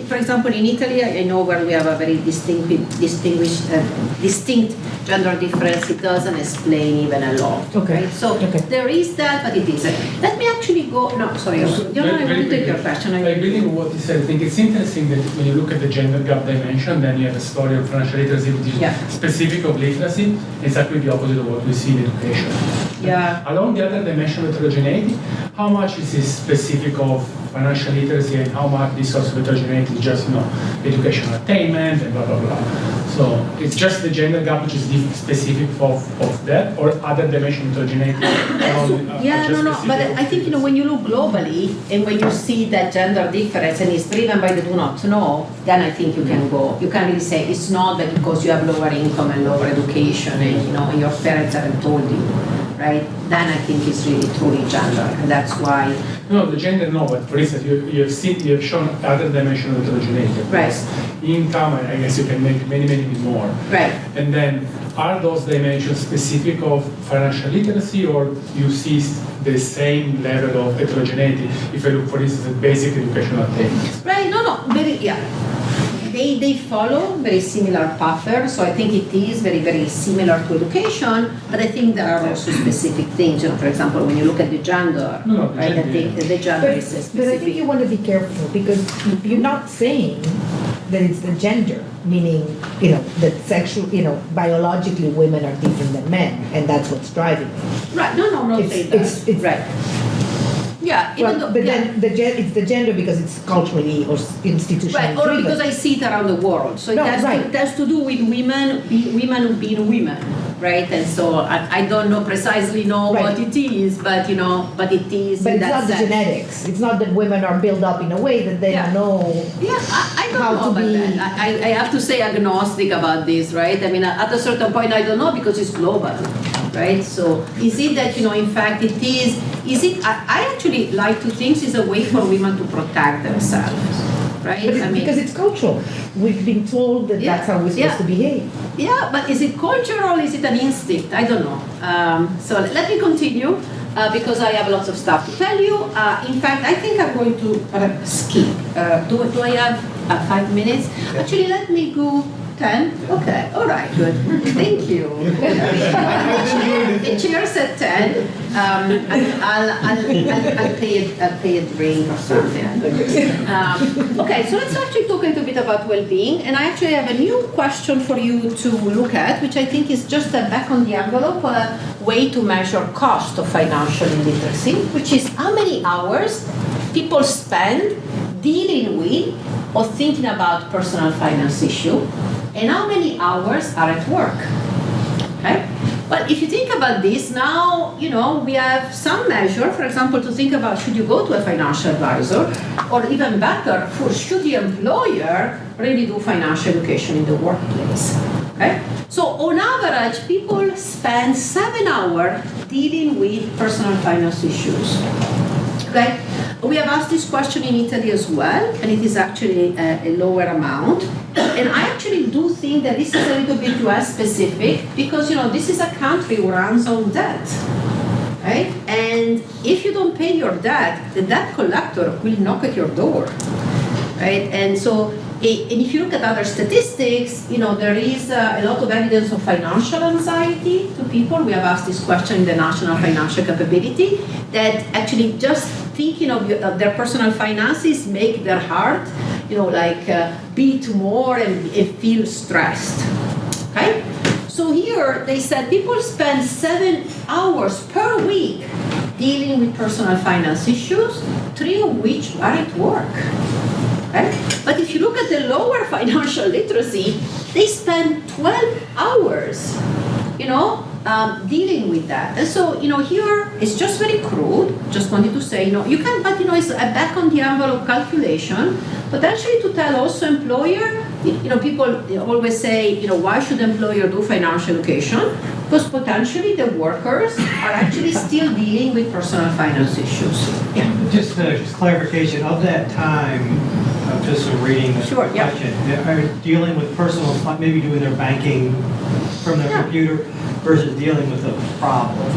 for example, in Italy, I know where we have a very distinct gender difference, it doesn't explain even a lot. Okay. Right? So there is that, but it isn't. Let me actually go, no, sorry, I want to take your question. Like reading what you said, I think it's interesting that when you look at the gender gap dimension, then you have a story of financial literacy which is specific of literacy. It's actually the opposite of what we see in education. Yeah. Along the other dimension of heterogeneity, how much is this specific of financial literacy and how much this source of heterogeneity is just, educational attainment and blah, blah, blah. So it's just the gender gap which is specific of that, or other dimension of heterogeneity? But I think, when you look globally and when you see that gender difference and it's driven by the do not know, then I think you can really say it's not that because you have lower income and lower education and, and your parents haven't told you. Right? Then I think it's really truly gender, and that's why. No, the gender no, but for instance, you have shown other dimension of heterogeneity. Right. Income, I guess you can make many more. Right. And then, are those dimensions specific of financial literacy, or you see the same level of heterogeneity if you look, for instance, at basic educational attainment? Right. They follow very similar pattern, so I think it is very, very similar to education, but I think there are also specific things. For example, when you look at the gender, I think the gender is specific. But I think you want to be careful because you're not saying that it's the gender, meaning, that biologically women are different than men, and that's what's driving it. Right, not saying that. It's right. Yeah, then it's the gender because it's culturally or institutionally right, or because I see it around the world. So it has to do with women being women, right? And so I don't precisely know what it is, but but it is. But it's not the genetics. It's not that women are built up in a way that they don't know. Yeah, I don't know about that. I have to say agnostic about this, right? I mean, at a certain point, I don't know because it's global. Right? So is it that, in fact it is it, I actually like to think it's a way for women to protect themselves, right? Because it's cultural. We've been told that that's how we're supposed to behave. Yeah, but is it cultural? Is it an instinct? I don't know. So let me continue. Because I have lots of stuff to tell you. In fact, I think I'm going to skip. Do I have 5 minutes? Actually, let me go 10. Okay, all right, good. Thank you. The chair said 10. I'll pay a drink or something. Okay, so let's actually talk a little bit about well-being. And I actually have a new question for you to look at, which I think is just a back on the envelope way to measure cost of financial illiteracy, which is how many hours people spend dealing with or thinking about personal finance issue, and how many hours are at work. Okay? But if you think about this, now, we have some measure, for example, to think about should you go to a financial advisor, or even better, should the employer really do financial education in the workplace. Okay? So on average, people spend 7 hours dealing with personal finance issues. Okay? We have asked this question in Italy as well, and it is actually a lower amount. And I actually do think that this is a little bit US specific because, this is a country who runs on debt, right? And if you don't pay your debt, the debt collector will knock at your door, right? And so, and if you look at other statistics, there is a lot of evidence of financial anxiety to people. We have asked this question in the National Financial Capability, that actually just thinking of their personal finances make their heart, beat more and feel stressed. Okay? So here they said people spend 7 hours per week dealing with personal finance issues, 3 of which are at work. Okay? But if you look at the lower financial literacy, they spend 12 hours, dealing with that. And so, here it's just very crude. Just wanted to say, you can, but it's a back on the envelope calculation. But actually, to tell also employer, people always say, why should employer do financial education? Because potentially the workers are actually still dealing with personal finance issues. Yeah. Just clarification of that time. Just reading the question. Are dealing with personal, maybe doing their banking from their computer versus dealing with a problem.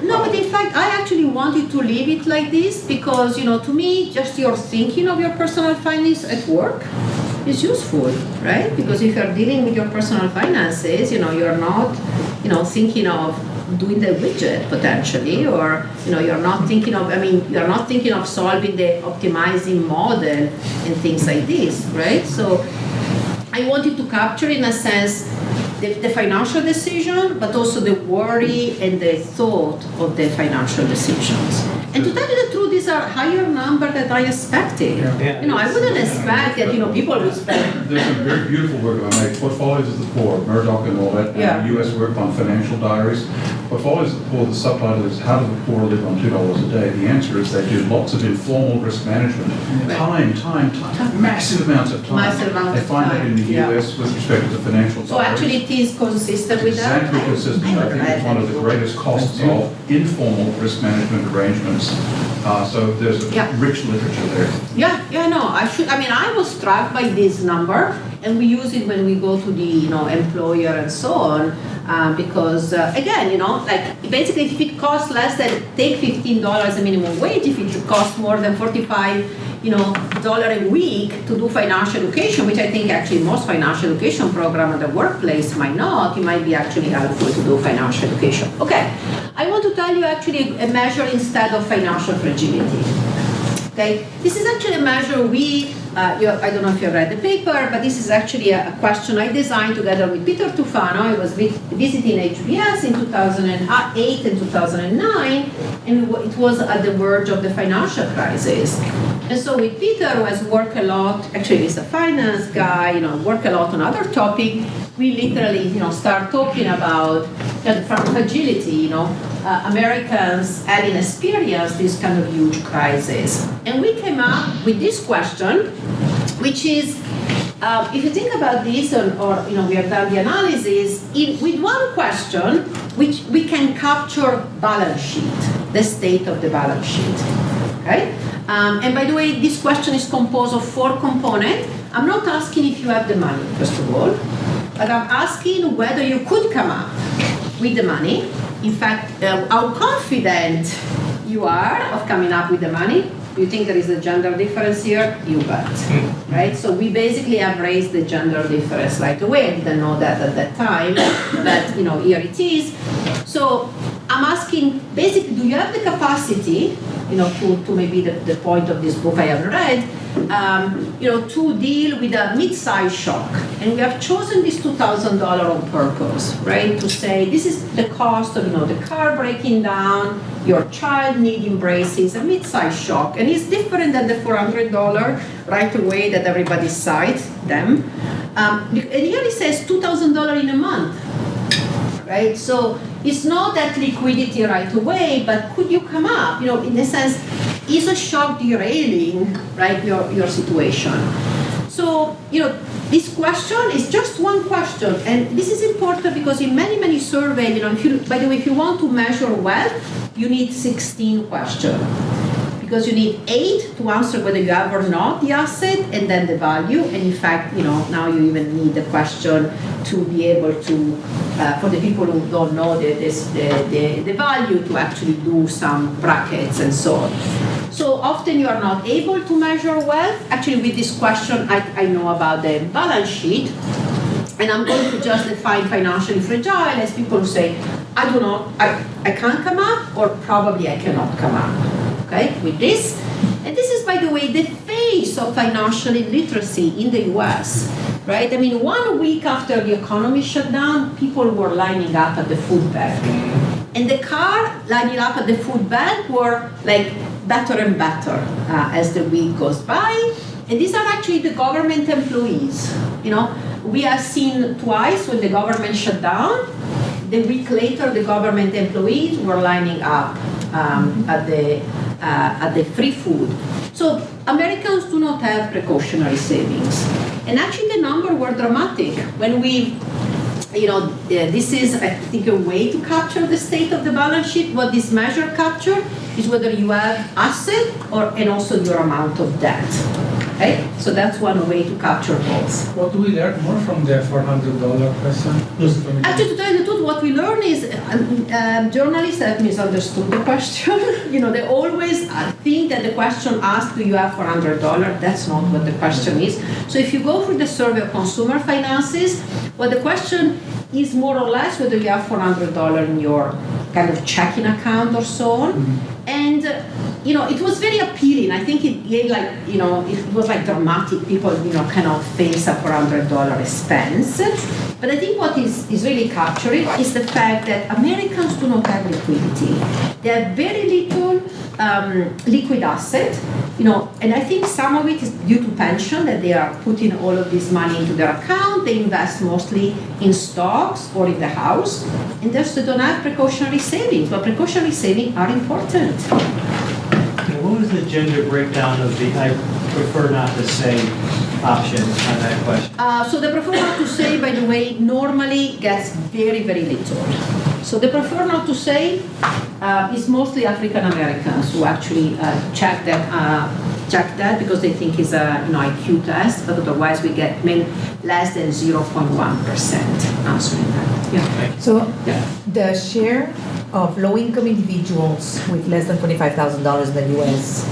No, but in fact, I actually wanted to leave it like this because, to me, just your thinking of your personal finance at work is useful, right? Because if you're dealing with your personal finances, you're not, thinking of doing the widget potentially, or you're not thinking of solving the optimizing model and things like this, right? So I wanted to capture in a sense the financial decision, but also the worry and the thought of the financial decisions. And to tell you the truth, these are higher numbers than I expected. I wouldn't expect that people would spend. There's some very beautiful work I made. Portfolios of the Poor, Murdoch and all that, and US work on financial diaries. Portfolios of the Poor, the subtitle is How Do the Poor Live on $2 a Day? The answer is they do lots of informal risk management. Time, massive amounts of time. They find that in the US with respect to the financial diaries. So actually it is consistent with that? Exactly consistent. I think it's one of the greatest costs of informal risk management arrangements. So there's a rich literature there. I was struck by this number, and we use it when we go to the employer and so on, because again, basically if it costs less than, take $15 a minimum wage, if it costs more than $45 a week to do financial education, which I think actually most financial education program at the workplace might not, it might be actually helpful to do financial education. Okay, I want to tell you actually a measure instead of financial fragility. Okay, this is actually a measure I don't know if you've read the paper, but this is actually a question I designed together with Peter Tufano. I was visiting HBS in 2008 and 2009, and it was at the verge of the financial crisis. And so with Peter, who has worked a lot, actually he's a finance guy, worked a lot on other topics, we literally, start talking about the fragility, Americans having experienced this kind of huge crisis. And we came up with this question, which is, if you think about this, or we have done the analysis, with one question, which we can capture balance sheet, the state of the balance sheet, okay? And by the way, this question is composed of 4 components. I'm not asking if you have the money, first of all, but I'm asking whether you could come up with the money. In fact, how confident you are of coming up with the money. Do you think there is a gender difference here? You bet, right? So we basically have raised the gender difference right away. I didn't know that at that time, but here it is. So I'm asking, basically, do you have the capacity, to maybe the point of this book I haven't read, to deal with a mid-size shock? And we have chosen this $2,000 on purpose, right? To say this is the cost of, the car breaking down, your child needing braces, a mid-size shock, and it's different than the $400 right away that everybody cites them. And here it says $2,000 in a month, right? So it's not that liquidity right away, but could you come up? In a sense, is a shock derailing, right, your situation? So, this question is just one question, and this is important because in many surveys, if you want to measure wealth, you need 16 questions. Because you need 8 to answer whether you have or not the asset, and then the value. And in fact, now you even need the question to be able to, for the people who don't know the value, to actually do some brackets and so on. So often you are not able to measure wealth. Actually, with this question, I know about the balance sheet, and I'm going to just define financially fragile as people who say, I can't come up, or probably I cannot come up. Okay, with this. And this is, by the way, the face of financial illiteracy in the US, right? 1 week after the economy shut down, people were lining up at the food bank. And the car lining up at the food bank were like better and better as the week goes by. And these are actually the government employees. We have seen twice when the government shut down. The week later, the government employees were lining up at the free food. So Americans do not have precautionary savings. And actually the numbers were dramatic. When we, this is, I think, a way to capture the state of the balance sheet. What this measure capture is whether you have asset and also your amount of debt. Okay? So that's one way to capture both. What do we learn more from the $400 question? Actually, to tell you the truth, what we learn is journalists have misunderstood the question. They always think that the question asked, do you have $400? That's not what the question is. So if you go through the survey of consumer finances, well, the question is more or less whether you have $400 in your kind of checking account or so on. Mm-hmm. And it was very appealing. I think it gave it was like dramatic. People, cannot face a $400 expense. But I think what is really capturing is the fact that Americans do not have liquidity. They have very little liquid asset, and I think some of it is due to pension, that they are putting all of this money into their account. They invest mostly in stocks or in the house, and thus they don't have precautionary savings. But precautionary savings are important. What was the gender breakdown of the I prefer not to say option on that question? So the prefer not to say, by the way, normally gets very, very little. So the prefer not to say is mostly African Americans who actually check that because they think it's a IQ test, but otherwise we get less than 0.1% answering that. Yeah. So the share of low-income individuals with less than $25,000 in the U.S.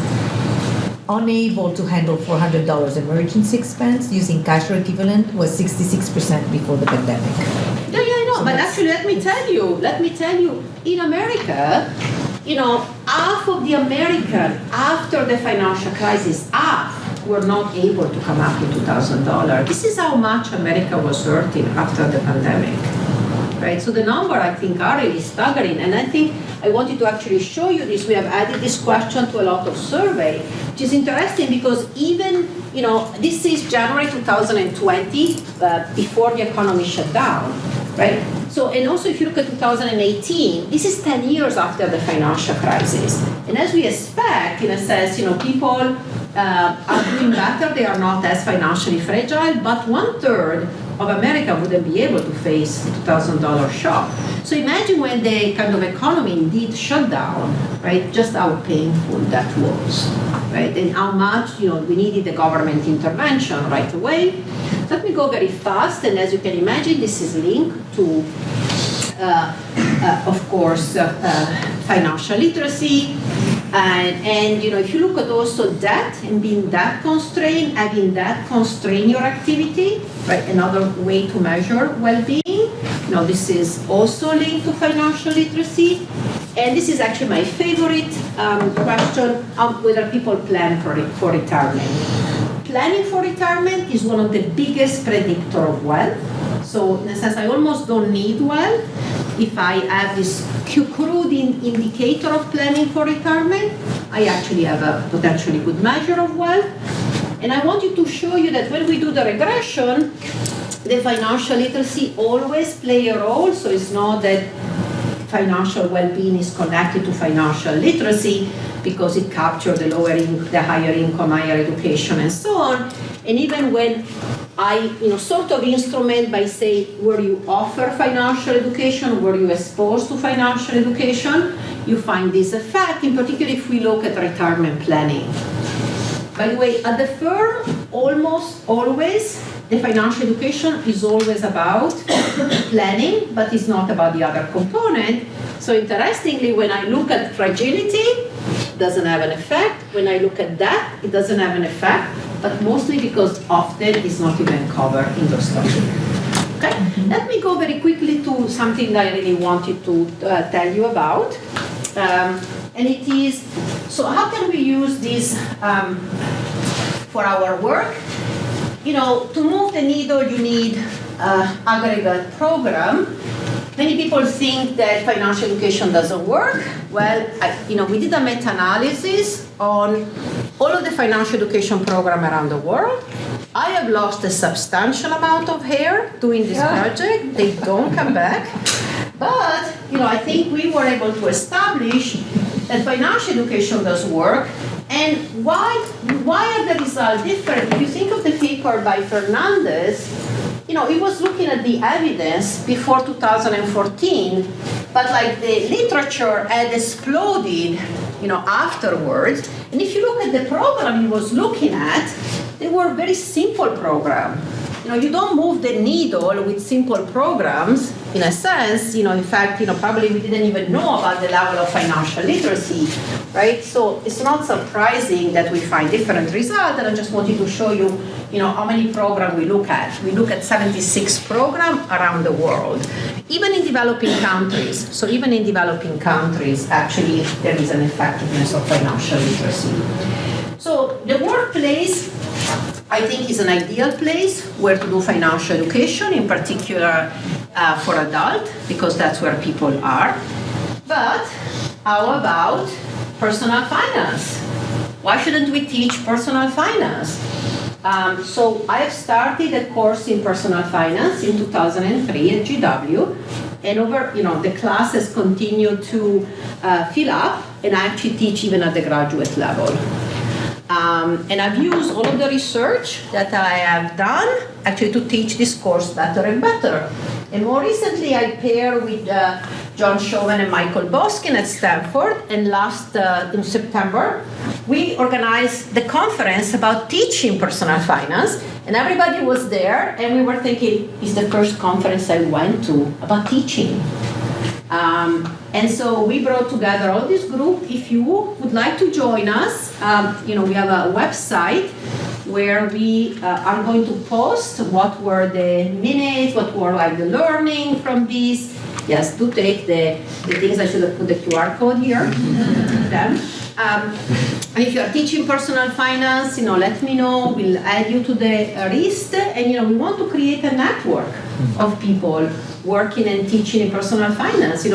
unable to handle $400 emergency expense using cash or equivalent was 66% before the pandemic. Yeah, I know. So but actually, let me tell you, in America, half of the American after the financial crisis, were not able to come up with $2,000. This is how much America was hurting after the pandemic. Right? So the number, I think, are really staggering. And I think I wanted to actually show you this. We have added this question to a lot of survey, which is interesting because even, this is January 2020, before the economy shut down, right? So, and also if you look at 2018, this is 10 years after the financial crisis. And as we expect, in a sense, people are doing better. They are not as financially fragile, but 1/3 of America wouldn't be able to face a $2,000 shock. So imagine when the kind of economy indeed shut down, right? Just how painful that was, right? And how much, we needed the government intervention right away. Let me go very fast, and as you can imagine, this is linked to, of course, financial literacy. And if you look at also debt and being debt constrained, having that constrain your activity, right? Another way to measure well-being. This is also linked to financial literacy. And this is actually my favorite question, whether people plan for retirement. Planning for retirement is one of the biggest predictor of wealth. So in a sense, I almost don't need wealth if I have this crude indicator of planning for retirement. I actually have a potentially good measure of wealth. And I wanted to show you that when we do the regression, the financial literacy always play a role. So it's not that financial well-being is connected to financial literacy because it captures the higher income, higher education, and so on. And even when I, sort of instrument by saying, were you offered financial education, were you exposed to financial education, you find this effect, in particular if we look at retirement planning. By the way, at the firm, almost always, the financial education is always about planning, but it's not about the other component. So interestingly, when I look at fragility, it doesn't have an effect. When I look at debt, it doesn't have an effect, but mostly because often it's not even covered in those studies. Okay? Let me go very quickly to something that I really wanted to tell you about. And it is, so how can we use this for our work? To move the needle, you need aggregate program. Many people think that financial education doesn't work. Well, we did a meta-analysis on all of the financial education program around the world. I have lost a substantial amount of hair doing this project. They don't come back. But, I think we were able to establish that financial education does work. And why are the results different? If you think of the paper by Fernandez, he was looking at the evidence before 2014, but the literature had exploded, afterwards. And if you look at the program he was looking at, they were very simple programs. You don't move the needle with simple programs, in a sense. In fact, probably we didn't even know about the level of financial literacy, right? So it's not surprising that we find different results, and I just wanted to show you, how many programs we look at. We look at 76 programs around the world, even in developing countries. So even in developing countries, actually, there is an effectiveness of financial literacy. So the workplace, I think, is an ideal place where to do financial education, in particular for adults, because that's where people are. But how about personal finance? Why shouldn't we teach personal finance? So I have started a course in personal finance in 2003 at GW, and the classes continue to fill up, and I actually teach even at the graduate level. And I've used all of the research that I have done actually to teach this course better and better. And more recently, I paired with John Chauvin and Michael Boskin at Stanford, and last in September, we organized the conference about teaching personal finance, and everybody was there, and we were thinking, it's the first conference I went to about teaching. And so we brought together all this group. If you would like to join us, we have a website where we are going to post what were the minutes, what were the learning from this. Yes, do take the things. I should have put the QR code here. And if you are teaching personal finance, let me know. We'll add you to the list. And we want to create a network of people working and teaching in personal finance.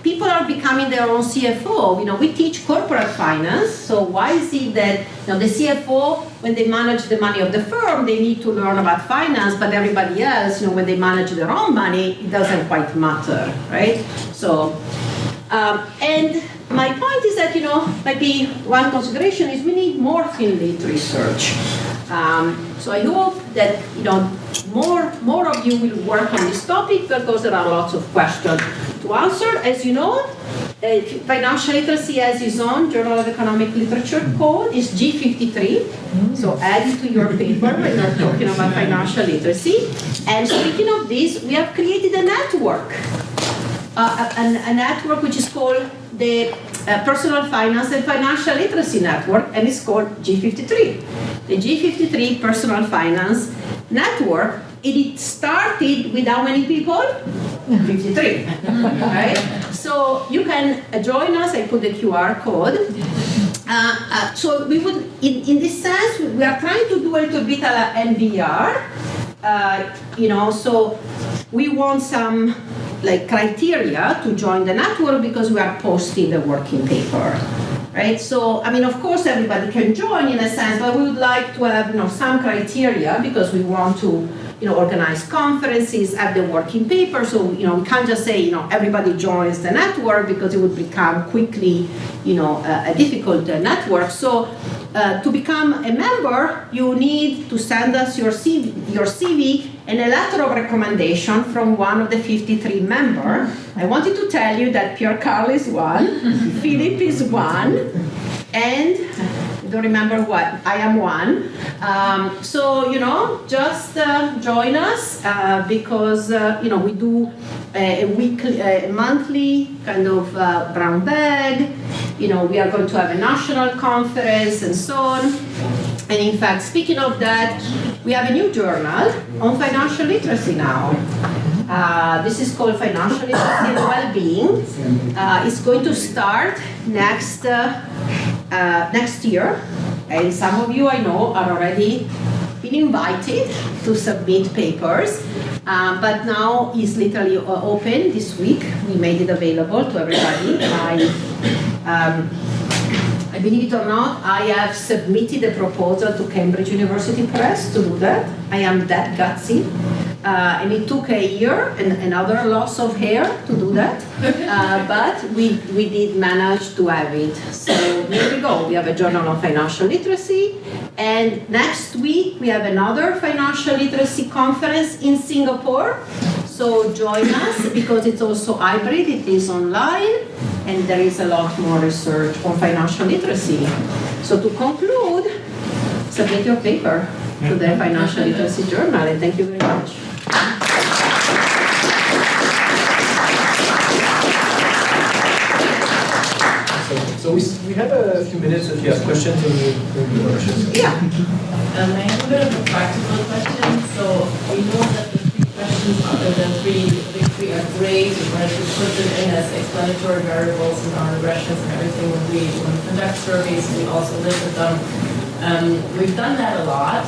People are becoming their own CFO. We teach corporate finance. So why is it that the CFO, when they manage the money of the firm, they need to learn about finance, but everybody else, when they manage their own money, it doesn't quite matter, right? So, and my point is that, maybe one consideration is we need more field research. So I hope that more of you will work on this topic because there are lots of questions to answer. As you know, financial literacy has its own Journal of Economic Literature code. It's G53. So add it to your paper when you're talking about financial literacy. And speaking of this, we have created a network. A network which is called the Personal Finance and Financial Literacy Network, and it's called G53. The G53 Personal Finance Network, it started with how many people? 53, right? So you can join us. I put the QR code. So we would, in this sense, we are trying to do a little bit of NVR, so we want some criteria to join the network because we are posting the working paper, right? So, of course, everybody can join in a sense, but we would like to have, some criteria because we want to, organize conferences, have the working paper. So, we can't just say, everybody joins the network because it would become quickly, a difficult network. So, to become a member, you need to send us your CV and a letter of recommendation from one of the 53 members. I wanted to tell you that Pierre Carl is one, Philip is one, and I don't remember what, I am one. So, just join us because, we do a monthly kind of brown bag. We are going to have a national conference and so on. And in fact, speaking of that, we have a new journal on financial literacy now. This is called Financial Literacy and Wellbeing. It's going to start next year. And some of you I know are already been invited to submit papers. But now it's literally open this week. We made it available to everybody. I believe it or not, I have submitted a proposal to Cambridge University Press to do that. I am that gutsy. And it took a year and another loss of hair to do that. But we did manage to have it. So here we go. We have a Journal on Financial Literacy. And next week, we have another financial literacy conference in Singapore. So join us because it's also hybrid, it is online, and there is a lot more research on financial literacy. So to conclude, submit your paper to the Financial Literacy Journal, and thank you very much. So we have a few minutes if you have questions or questions. Yeah. I have a bit of a practical question. So we know that the three questions, the big three are great. We're going to put them in as explanatory variables in our regressions and everything when we conduct surveys. We also listed them. We've done that a lot.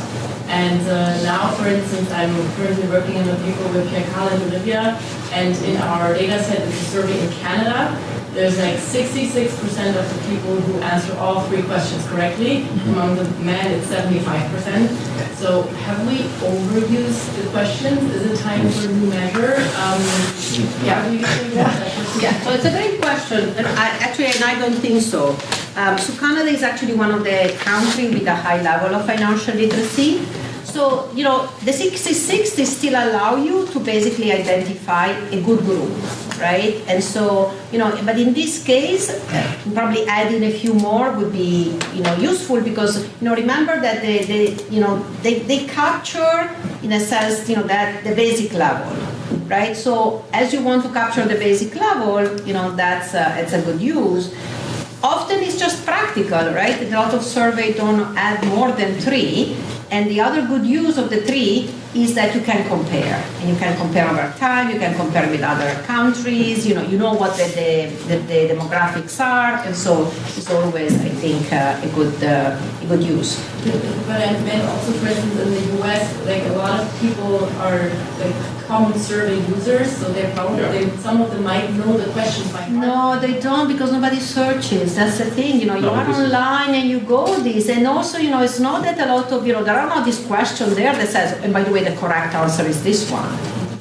And now, for instance, I'm currently working in a paper with Pierre Carl and Olivia, and in our data set, it's a survey in Canada. There's like 66% of the people who answer all three questions correctly. Among the men, it's 75%. So have we overused the questions? Is it time for a new measure? Yeah, so it's a great question. And I don't think so. So Canada is actually one of the countries with a high level of financial literacy. So, the 60/60 still allow you to basically identify a good group, right? And so, but in this case, probably adding a few more would be, useful because, remember that they capture, in a sense, that the basic level, right? So as you want to capture the basic level, that's it's a good use. Often it's just practical, right? A lot of surveys don't add more than 3. And the other good use of the 3 is that you can compare. And you can compare over time, you can compare with other countries, you know what the demographics are, and so it's always, I think, a good use. But I meant also, for instance, in the US, a lot of people are common survey users, so they're probably, some of them might know the questions by heart. No, they don't, because nobody searches. That's the thing, you are online and you go this, and also, it's not that a lot of, there are not these questions there that says, and by the way, the correct answer is this one.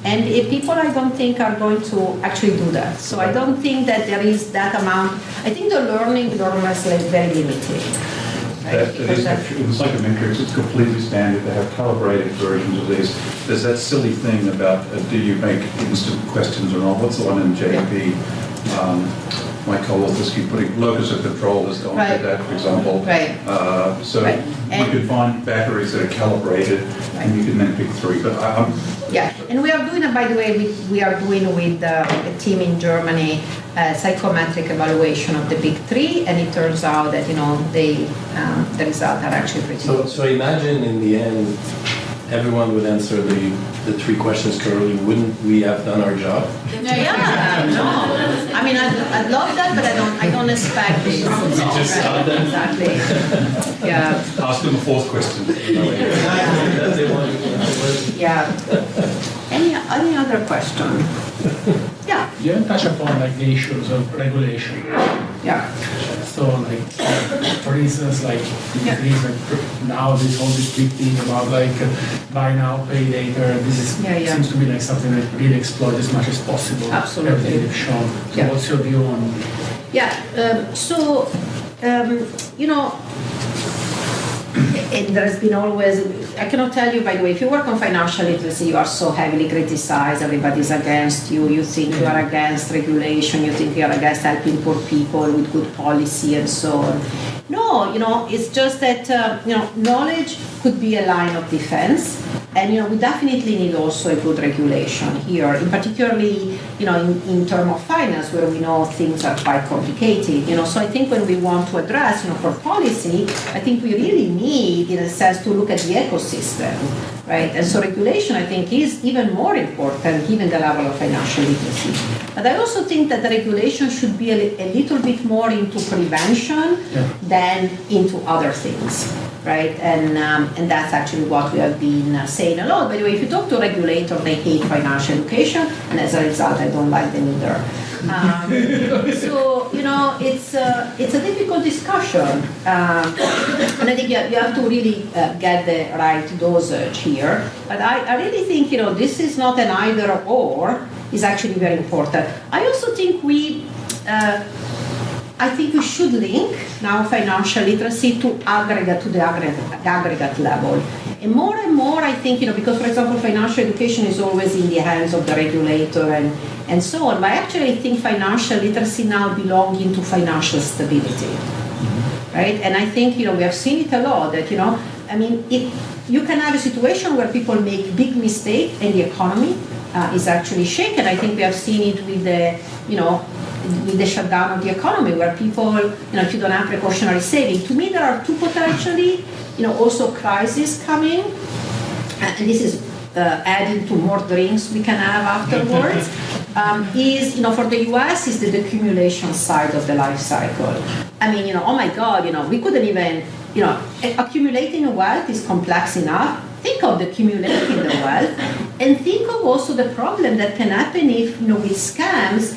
And people, I don't think, are going to actually do that. So I don't think that there is that amount. I think the learning is very limited. That is, in psychometrics, it's completely standard to have calibrated versions of these. There's that silly thing about do you make instant questions or not? What's the one in JP? My co-authors keep putting locus of control has gone through that, for example. So you can find batteries that are calibrated, and you can then pick 3. But and we are doing, by the way, we are doing with a team in Germany psychometric evaluation of the big 3, and it turns out that the results are actually pretty good. So imagine in the end, everyone would answer the 3 questions correctly. Wouldn't we have done our job? I mean, I'd love that, but I don't expect it. Just stop them. Exactly. Yeah. Ask them a 4th question. Any other question? Yeah. You haven't touched upon like the issues of regulation. Yeah. So like, for instance, like now there's all this big thing about like buy now, pay later. This is seems to be like something that really explored as much as possible. Absolutely. Everything they've shown. So what's your view on? And there has been always, I cannot tell you, by the way, if you work on financial literacy, you are so heavily criticized, everybody's against you, you think you are against regulation, you think you are against helping poor people with good policy and so on. No, it's just that, knowledge could be a line of defense, and, we definitely need also a good regulation here, in particularly, in terms of finance, where we know things are quite complicated, so I think when we want to address, for policy, I think we really need, in a sense, to look at the ecosystem, right? And so regulation, I think, is even more important given the level of financial literacy. But I also think that the regulation should be a little bit more into prevention than into other things, right? And that's actually what we have been saying a lot. By the way, if you talk to regulators, they hate financial education, and as a result, I don't like them either. So, it's a difficult discussion. And I think you have to really get the right dosage here. But I really think, this is not an either or, is actually very important. I also think we should link now financial literacy to the aggregate level. And more, I think, because, for example, financial education is always in the hands of the regulator and so on. But actually, I think financial literacy now belongs into financial stability, right? And I think, we have seen it a lot that, you can have a situation where people make big mistakes and the economy is actually shaken. I think we have seen it with the shutdown of the economy, where people, if you don't have precautionary saving, to me there are 2 potentially, also crises coming, and this is adding to more drinks we can have afterwards, is, for the US, is the accumulation side of the life cycle. I mean, oh my God, we couldn't even, accumulating wealth is complex enough. Think of the accumulating the wealth, and think of also the problem that can happen if, with scams,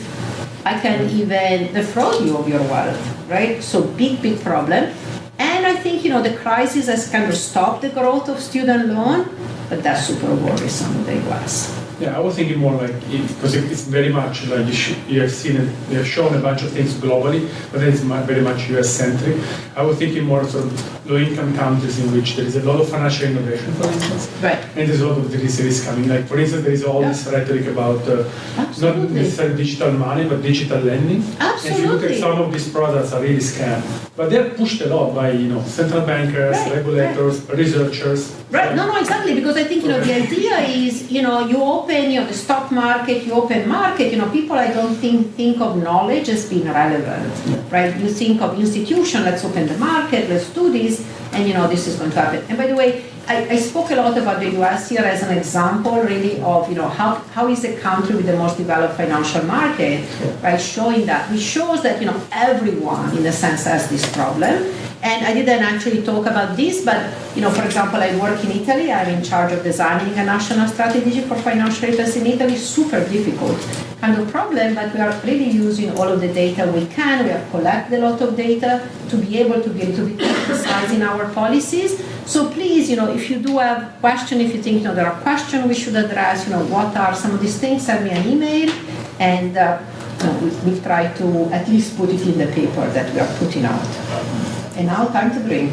I can even defraud you of your wealth, right? So big problem. And I think, the crisis has kind of stopped the growth of student loan, but that's super worrisome in the US. Yeah, I was thinking more like, because it's very much like you have seen it, they have shown a bunch of things globally, but it's very much US-centric. I was thinking more sort of low-income countries in which there is a lot of financial innovation, for instance. Right. And there's a lot of risk coming. Like, for instance, there is all this rhetoric about not necessarily digital money, but digital lending. Absolutely. And if you look at some of these products are really scam. But they're pushed a lot by, central bankers, regulators, researchers. Right, no, exactly, because I think, the idea is, you open, the stock market, you open market, people I don't think of knowledge as being relevant, right? You think of institution, let's open the market, let's do this, and, this is going to happen. And by the way, I spoke a lot about the US here as an example, really, of, how is a country with the most developed financial market, right, showing that. Which shows that, everyone, in a sense, has this problem. And I didn't actually talk about this, but, for example, I work in Italy. I'm in charge of designing a national strategy for financial literacy in Italy. Super difficult kind of problem, but we are really using all of the data we can. We have collected a lot of data to be able to be a little bit precise in our policies. So please, if you do have questions, if you think, there are questions we should address, what are some of these things, send me an email, and we've tried to at least put it in the paper that we are putting out. And now time to drink.